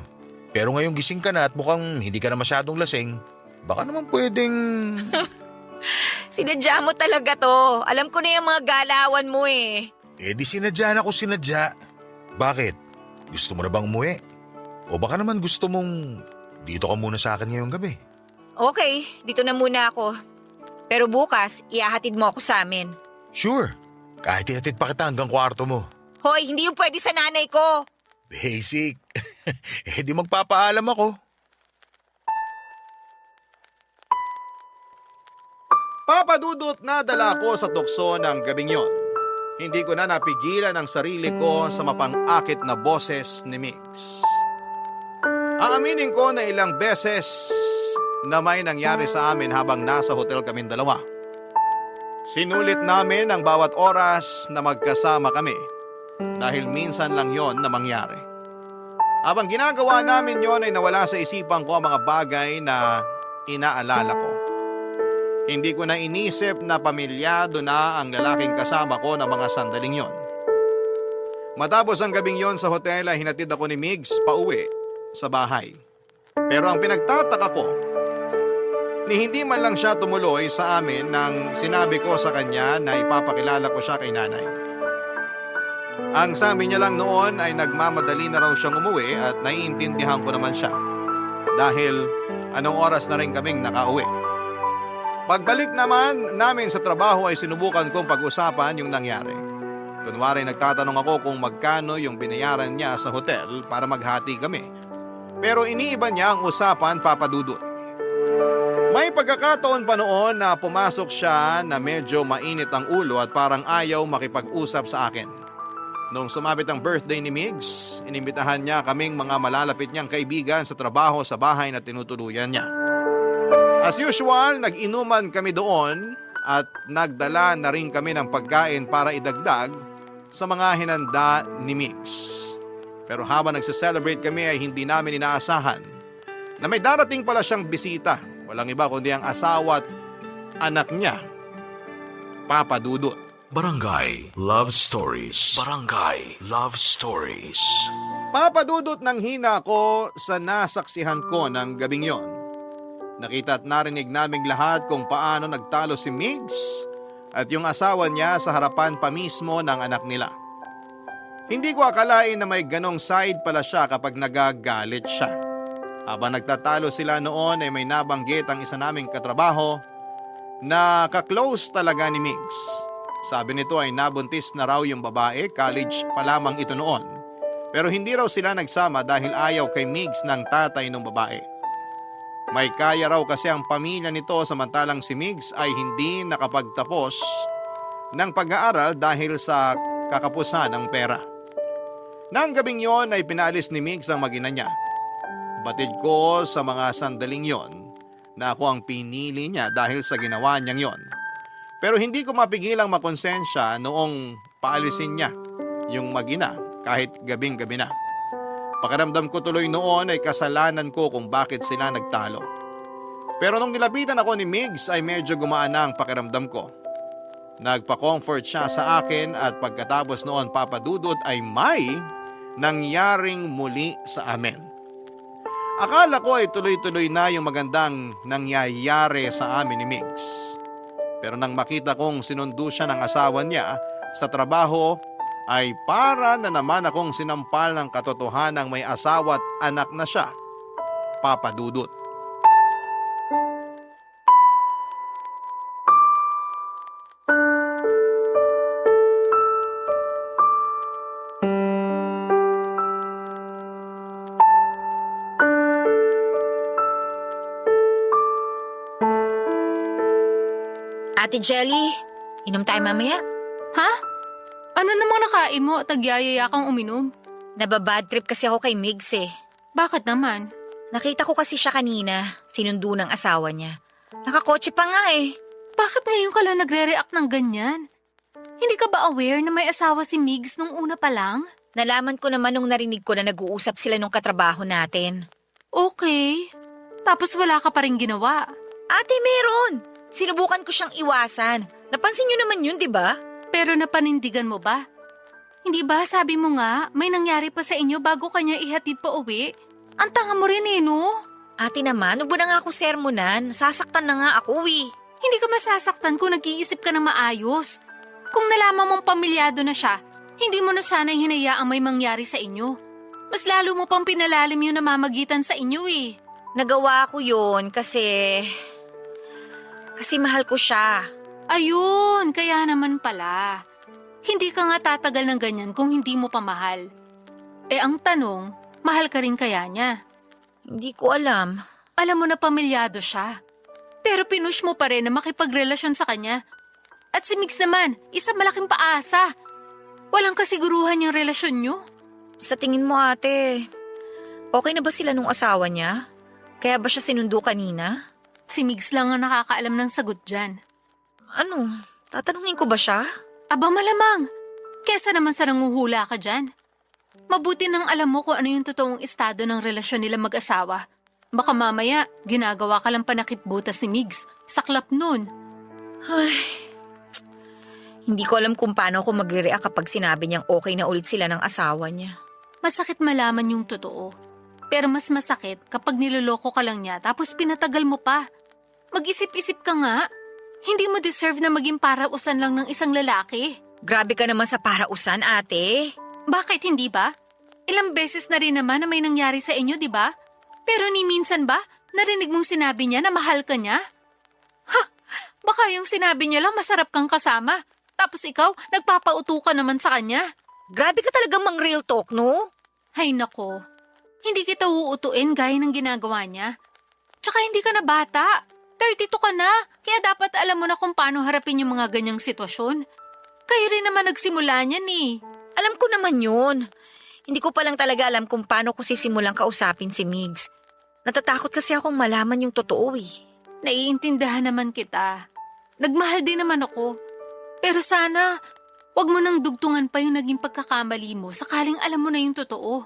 Pero ngayong gising ka na at mukhang hindi ka na masyadong lasing, baka naman pwedeng... Sinadya mo talaga to. Alam ko na yung mga galawan mo eh. Di sinadya na ako sinadya. Bakit? Gusto mo na bang umuwi? O baka naman gusto mong dito ka muna sa akin ngayong gabi? Okay, dito na muna ako. Pero bukas, ihahatid mo ako sa amin. Sure. Kahit ihatid pa kita hanggang kwarto mo. Hoy, hindi yung pwede sa nanay ko. Basic. Di magpapaalam ako. Papadudot na dala ko sa tukso ng gabing yon. Hindi ko na napigilan ang sarili ko sa mapang-akit na boses ni Mix. Aaminin ko na ilang beses na may nangyari sa amin habang nasa hotel kaming dalawa. Sinulit namin ang bawat oras na magkasama kami dahil minsan lang yon na mangyari. Habang ginagawa namin yon ay nawala sa isipan ko ang mga bagay na inaalala ko. Hindi ko na inisip na pamilyado na ang lalaking kasama ko ng mga sandaling yon. Matapos ang gabing yon sa hotel ay hinatid ako ni Migs pauwi sa bahay. Pero ang pinagtataka ko, ni hindi man lang siya tumuloy sa amin nang sinabi ko sa kanya na ipapakilala ko siya kay nanay. Ang sabi niya lang noon ay nagmamadali na raw siyang umuwi at naiintindihan ko naman siya. Dahil anong oras na rin kaming nakauwi. Pagbalik naman namin sa trabaho ay sinubukan kong pag-usapan yung nangyari. Kunwari nagtatanong ako kung magkano yung binayaran niya sa hotel para maghati kami. Pero iniiba niya ang usapan, Papa Dudut. May pagkakataon pa noon na pumasok siya na medyo mainit ang ulo at parang ayaw makipag-usap sa akin. Noong sumapit ang birthday ni Migs, inimbitahan niya kaming mga malalapit niyang kaibigan sa trabaho sa bahay na tinutuluyan niya. As usual, nag-inuman kami doon at nagdala na rin kami ng pagkain para idagdag sa mga hinanda ni Migs. Pero habang nagse-celebrate kami ay hindi namin inaasahan na may darating pala siyang bisita. Walang iba kundi ang asawa at anak niya, Papa Dudut. Barangay Love Stories. Barangay Love Stories. Papa Dudut, nang hina ako sa nasaksihan ko ng gabing yon. Nakita at narinig naming lahat kung paano nagtalo si Migs at yung asawa niya sa harapan pa mismo ng anak nila. Hindi ko akalain na may ganong side pala siya kapag nagagalit siya. Habang nagtatalo sila noon ay may nabanggit ang isa naming katrabaho na kaklose talaga ni Migs. Sabi nito ay nabuntis na raw yung babae, college pa lamang ito noon. Pero hindi raw sila nagsama dahil ayaw kay Migs ng tatay ng babae. May kaya raw kasi ang pamilya nito samantalang si Migs ay hindi nakapagtapos ng pag-aaral dahil sa kakapusan ng pera. Nang gabing yon ay pinaalis ni Migs ang mag-ina niya. Batid ko sa mga sandaling yon na ako ang pinili niya dahil sa ginawa niyang yon. Pero hindi ko mapigilang makonsensya noong paalisin niya yung mag-ina kahit gabing-gabi na. Pakiramdam ko tuloy noon ay kasalanan ko kung bakit sila nagtalo. Pero nung nilapitan ako ni Migs ay medyo gumaan na ang pakiramdam ko. Nagpa-comfort siya sa akin at pagkatapos noon, Papa Dudut, ay may nangyaring muli sa amin. Akala ko ay tuloy-tuloy na yung magandang nangyayari sa amin ni Migs. Pero nang makita kong sinundo siya ng asawa niya sa trabaho, ay para na naman akong sinampal ng katotohanang may asawa at anak na siya, Papa Dudut. Ate Jelly, inom tayo mamaya. Ha? Ano namang nakain mo at nagyayaya kang uminom? Nababad trip kasi ako kay Migs eh. Bakit naman? Nakita ko kasi siya kanina, sinundo ng asawa niya. Nakakotse pa nga eh. Bakit ngayon ka lang nagre-react ng ganyan? Hindi ka ba aware na may asawa si Migs nung una pa lang? Nalaman ko naman nung narinig ko na nag-uusap sila nung katrabaho natin. Okay. Tapos wala ka pa rin ginawa. Ate, meron! Sinubukan ko siyang iwasan. Napansin niyo naman yun, di ba? Pero napanindigan mo ba? Hindi ba sabi mo nga may nangyari pa sa inyo bago kanya ihatid pa uwi? Ang tanga mo rin eh, no? Ate naman, huwag mo na nga ako sermonan. Sasaktan na nga ako eh. Hindi ka masasaktan kung nag-iisip ka na maayos. Kung nalaman mong pamilyado na siya, hindi mo na sana hinayaang may mangyari sa inyo. Mas lalo mo pang pinalalim yung namamagitan sa inyo eh. Nagawa ko yun kasi mahal ko siya. Ayun, kaya naman pala. Hindi ka nga tatagal ng ganyan kung hindi mo pa mahal. Eh ang tanong, mahal ka rin kaya niya? Hindi ko alam. Alam mo na pamilyado siya. Pero pinush mo pa rin na makipagrelasyon sa kanya. At si Migs naman, isa malaking paasa. Walang kasiguruhan yung relasyon nyo. Sa tingin mo ate, okay na ba sila nung asawa niya? Kaya ba siya sinundo kanina? Si Migs lang ang nakakaalam ng sagot dyan. Ano? Tatanungin ko ba siya? Aba malamang, kesa naman sa nanguhula ka dyan. Mabuti nang alam mo kung ano yung totoong estado ng relasyon nila mag-asawa. Baka mamaya, ginagawa ka lang panakipbutas ni Migs. Saklap nun. Ay, hindi ko alam kung paano ako mag-react kapag sinabi niyang okay na ulit sila ng asawa niya. Masakit malaman yung totoo. Pero mas masakit kapag niloloko ka lang niya tapos pinatagal mo pa. Mag-isip-isip ka nga. Hindi mo deserve na maging parausan lang ng isang lalaki. Grabe ka naman sa parausan, ate. Bakit hindi ba? Ilang beses na rin naman na may nangyari sa inyo, di ba? Pero ni minsan ba, narinig mong sinabi niya na mahal ka niya? Ha! Baka yung sinabi niya lang masarap kang kasama. Tapos ikaw, nagpapauto ka naman sa kanya. Grabe ka talagang mang real talk, no? Hay nako, hindi kita uutuin gaya ng ginagawa niya. Tsaka hindi ka na bata. 32 ka na, kaya dapat alam mo na kung paano harapin yung mga ganyang sitwasyon. Kayo rin naman nagsimula niyan eh. Alam ko naman yun. Hindi ko pa lang talaga alam kung paano ko sisimulang kausapin si Migs. Natatakot kasi akong malaman yung totoo eh. Naiintindihan naman kita. Nagmahal din naman ako. Pero sana, wag mo nang dugtungan pa yung naging pagkakamali mo sakaling alam mo na yung totoo.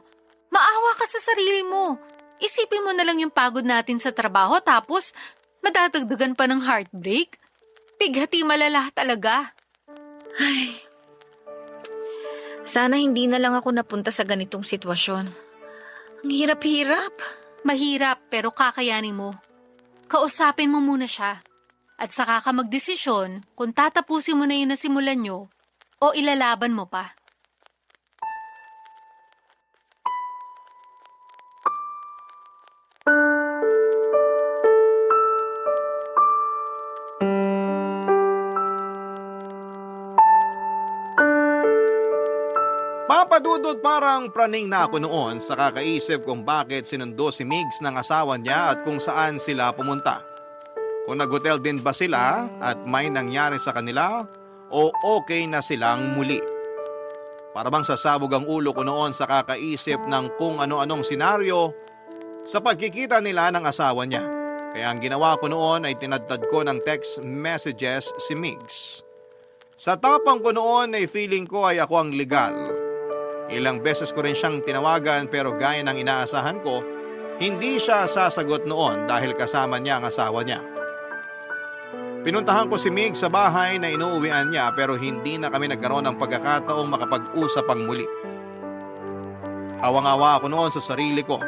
Maawa ka sa sarili mo. Isipin mo na lang yung pagod natin sa trabaho tapos madadagdagan pa ng heartbreak. Pighati malala talaga. Ay, sana hindi na lang ako napunta sa ganitong sitwasyon. Ang hirap-hirap. Mahirap pero kakayanin mo. Kausapin mo muna siya. At saka ka magdesisyon kung tatapusin mo na yung nasimulan nyo o ilalaban mo pa. Papadudod parang praning na ako noon sa kakaisip kung bakit sinundo si Migs ng asawa niya at kung saan sila pumunta. Kung nag-hotel din ba sila at may nangyari sa kanila o okay na silang muli. Para bang sasabog ang ulo ko noon sa kakaisip ng kung ano-anong senaryo sa pagkikita nila ng asawa niya. Kaya ang ginawa ko noon ay tinadtad ko ng text messages si Migs. Sa tapang ko noon ay feeling ko ay ako ang legal. Ilang beses ko rin siyang tinawagan pero gaya ng inaasahan ko, hindi siya sasagot noon dahil kasama niya ang asawa niya. Pinuntahan ko si Mig sa bahay na inuuwian niya pero hindi na kami nagkaroon ng pagkakataong makapag-usap ang muli. Awang-awa ako noon sa sarili ko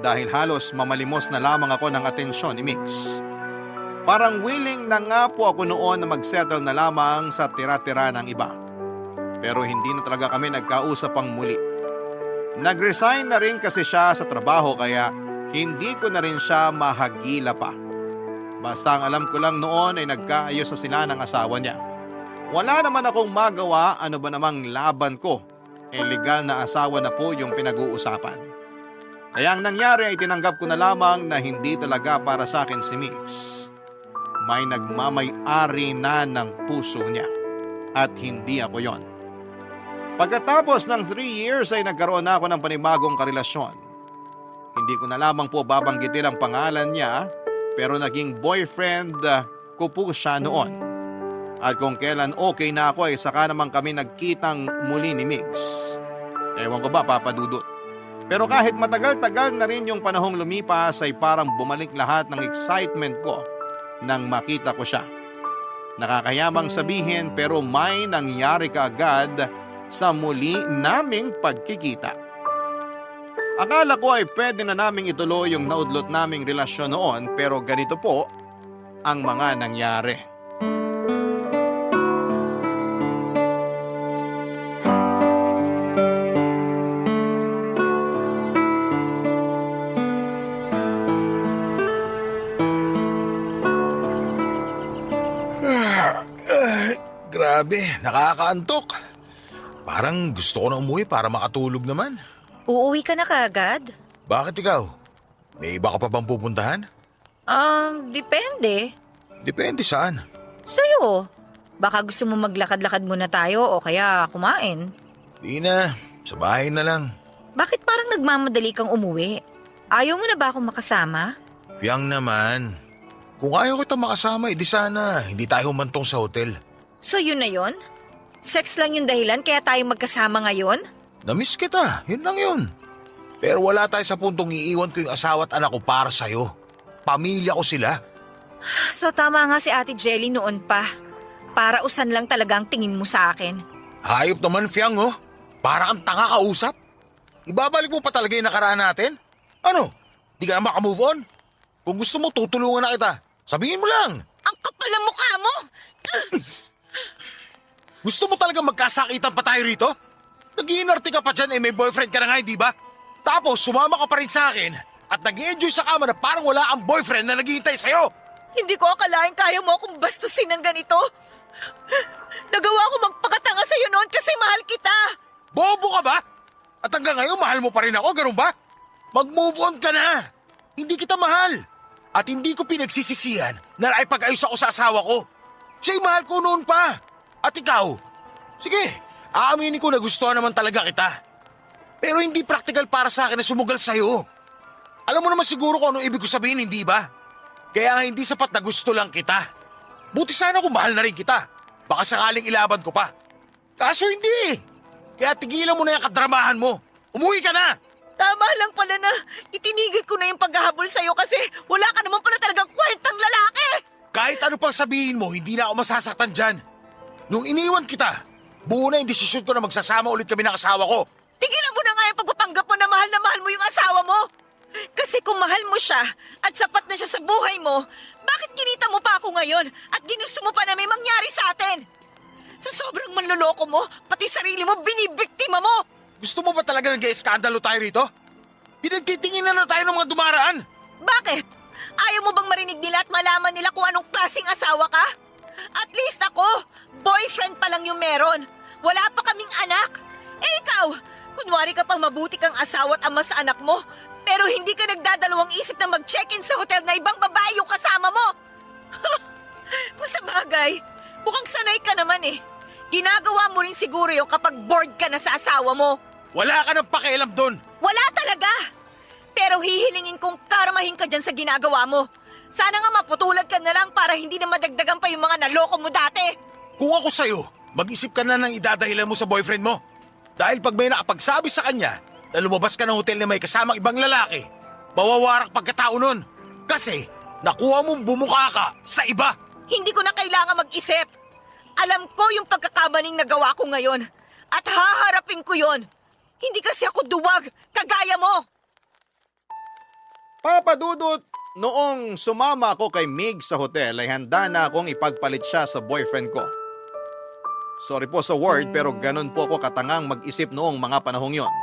dahil halos mamalimos na lamang ako ng atensyon ni Migs. Parang willing na nga po ako noon na magsettle na lamang sa tira-tira ng iba. Pero hindi na talaga kami nagkausap ang muli. Nag-resign na rin kasi siya sa trabaho kaya hindi ko na rin siya mahagila pa. Basta ang alam ko lang noon ay nagkaayos na sila ng asawa niya. Wala naman akong magawa, ano ba namang laban ko. Legal na asawa na po yung pinag-uusapan. Kaya ang nangyari ay tinanggap ko na lamang na hindi talaga para sa akin si Migs. May nagmamay-ari na ng puso niya. At hindi ako yon. Pagkatapos ng 3 years ay nagkaroon na ako ng panibagong karelasyon. Hindi ko na lamang po babanggitin ang pangalan niya pero naging boyfriend ko po siya noon. At kung kailan okay na ako ay saka naman kami nagkitang muli ni Migs. Ewan ko ba papadudot. Pero kahit matagal-tagal na rin yung panahong lumipas ay parang bumalik lahat ng excitement ko nang makita ko siya. Nakakayamang sabihin pero may nangyari kaagad sa muli naming pagkikita. Akala ko ay pwede na naming ituloy yung naudlot naming relasyon noon pero ganito po ang mga nangyari. Grabe, nakakaantok. Parang gusto ko na umuwi para makatulog naman. Uuwi ka na kaagad? Bakit ikaw? May iba ka pa bang pupuntahan? Depende. Depende saan. Sa'yo. Baka gusto mo maglakad-lakad muna tayo o kaya kumain. Di na, sa bahay na lang. Bakit parang nagmamadali kang umuwi? Ayaw mo na ba akong makasama? Piyang naman. Kung ayaw kita makasama, edi sana hindi tayo humantong sa hotel. So yun na yun? Sex lang yung dahilan kaya tayo magkasama ngayon? Namiss kita, yun lang yun. Pero wala tayo sa puntong iiwan ko yung asawa at anak ko para sa'yo. Pamilya ko sila. So tama nga si Ate Jelly noon pa. Para usan lang talaga ang tingin mo sa akin. Hayop naman, Fiang, oh. Para ang tanga kausap. Ibabalik mo pa talaga yung nakaraan natin? Ano? Di ka na makamove on? Kung gusto mo, tutulungan na kita. Sabihin mo lang. Ang kapal ng mukha mo! Gusto mo talaga magkasakitan pa tayo rito? Nag-iinarte ka pa dyan may boyfriend ka na nga, di ba? Tapos sumama ka pa rin sa akin at nag-enjoy sa kama na parang wala ang boyfriend na naghihintay sa'yo. Hindi ko akalain kaya mo akong bastusin ng ganito. Nagawa ko magpakatanga sa'yo noon kasi mahal kita. Bobo ka ba? At hanggang ngayon, mahal mo pa rin ako, ganun ba? Mag-move on ka na. Hindi kita mahal. At hindi ko pinagsisisihan na naipag-ayos ako sa asawa ko. Siya'y mahal ko noon pa. At ikaw, sige, aaminin ko na gustuhan naman talaga kita. Pero hindi practical para sa akin na sumugal sa'yo. Alam mo naman siguro kung anong ibig ko sabihin, hindi ba? Kaya nga hindi sapat na gusto lang kita. Buti sana kung mahal na rin kita. Baka sakaling ilaban ko pa. Kaso hindi. Kaya tigilan mo na yung kadramahan mo. Umuwi ka na. Tama lang pala na itinigil ko na yung paghahabol sa'yo kasi wala ka naman pala talagang kwentang lalaki. Kahit ano pang sabihin mo, hindi na ako masasaktan dyan. Nung iniwan kita, buo na yung desisyon ko na magsasama ulit kami ng asawa ko. Tigilan mo na nga yung pagpapanggap mo na mahal mo yung asawa mo. Kasi kung mahal mo siya at sapat na siya sa buhay mo, bakit kinita mo pa ako ngayon at ginusto mo pa na may mangyari sa atin? Sa sobrang manloloko mo, pati sarili mo binibiktima mo. Gusto mo ba talaga nag-ieskandalo tayo rito? Pinagtitingin na tayo ng mga dumaraan. Bakit? Ayaw mo bang marinig nila at malaman nila kung anong klaseng asawa ka? At least ako, boyfriend pa lang yung meron. Wala pa kaming anak. Eh ikaw, kunwari ka pang mabuti kang asawa at ama sa anak mo, pero hindi ka nagdadalawang isip na mag-check-in sa hotel na ibang babae yung kasama mo. Kung sa bagay, mukhang sanay ka naman eh. Ginagawa mo rin siguro yung kapag bored ka na sa asawa mo. Wala ka ng pakialam doon. Wala talaga! Pero hihilingin kong karmahin ka dyan sa ginagawa mo. Sana nga maputulad ka na lang para hindi na madagdagan pa yung mga naloko mo dati. Kung ako sa'yo, mag-isip ka na ng idadahilan mo sa boyfriend mo. Dahil pag may nakapagsabi sa kanya na lumabas ka ng hotel na may kasamang ibang lalaki, mawawarak pagkatao nun. Kasi nakuha mong bumuka ka sa iba. Hindi ko na kailangan mag-isip. Alam ko yung pagkakamaling nagawa ko ngayon. At haharapin ko yon. Hindi kasi ako duwag, kagaya mo. Papa Dudut, noong sumama ako kay Mig sa hotel ay handa na akong ipagpalit siya sa boyfriend ko. Sorry po sa word pero ganun po ako katangang mag-isip noong mga panahong yon.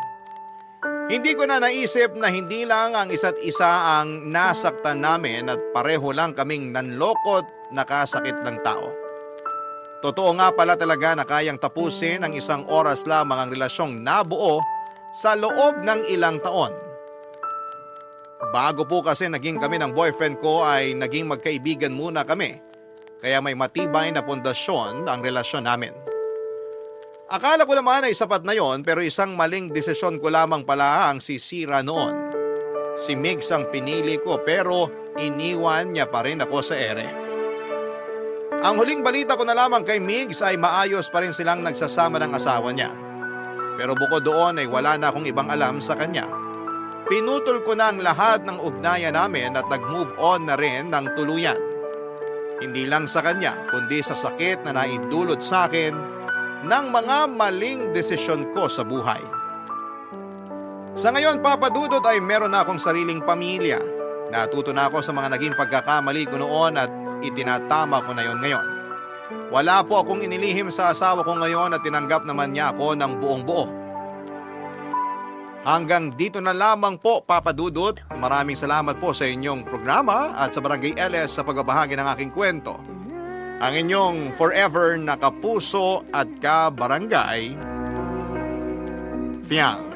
Hindi ko na naisip na hindi lang ang isa't isa ang nasaktan namin at pareho lang kaming nanlokot nakasakit ng tao. Totoo nga pala talaga na kayang tapusin ang isang oras lamang ang relasyong nabuo sa loob ng ilang taon. Bago po kasi naging kami ng boyfriend ko ay naging magkaibigan muna kami, kaya may matibay na pundasyon ang relasyon namin. Akala ko naman ay sapat na yon pero isang maling desisyon ko lamang pala ang sisira noon. Si Migs ang pinili ko pero iniwan niya pa rin ako sa ere. Ang huling balita ko na lamang kay Migs ay maayos pa rin silang nagsasama ng asawa niya. Pero bukod doon ay wala na akong ibang alam sa kanya. Pinutol ko na ang lahat ng ugnayan namin at nag-move on na rin ng tuluyan. Hindi lang sa kanya, kundi sa sakit na naidulot sa akin ng mga maling desisyon ko sa buhay. Sa ngayon, Papa Dudut, ay meron na akong sariling pamilya. Natuto na ako sa mga naging pagkakamali ko noon at itinatama ko na yon ngayon. Wala po akong inilihim sa asawa ko ngayon at tinanggap naman niya ako ng buong buo. Hanggang dito na lamang po, Papa Dudut. Maraming salamat po sa inyong programa at sa Barangay LS sa pagbabahagi ng aking kwento. Ang inyong forever na kapuso at kabarangay, Fiang.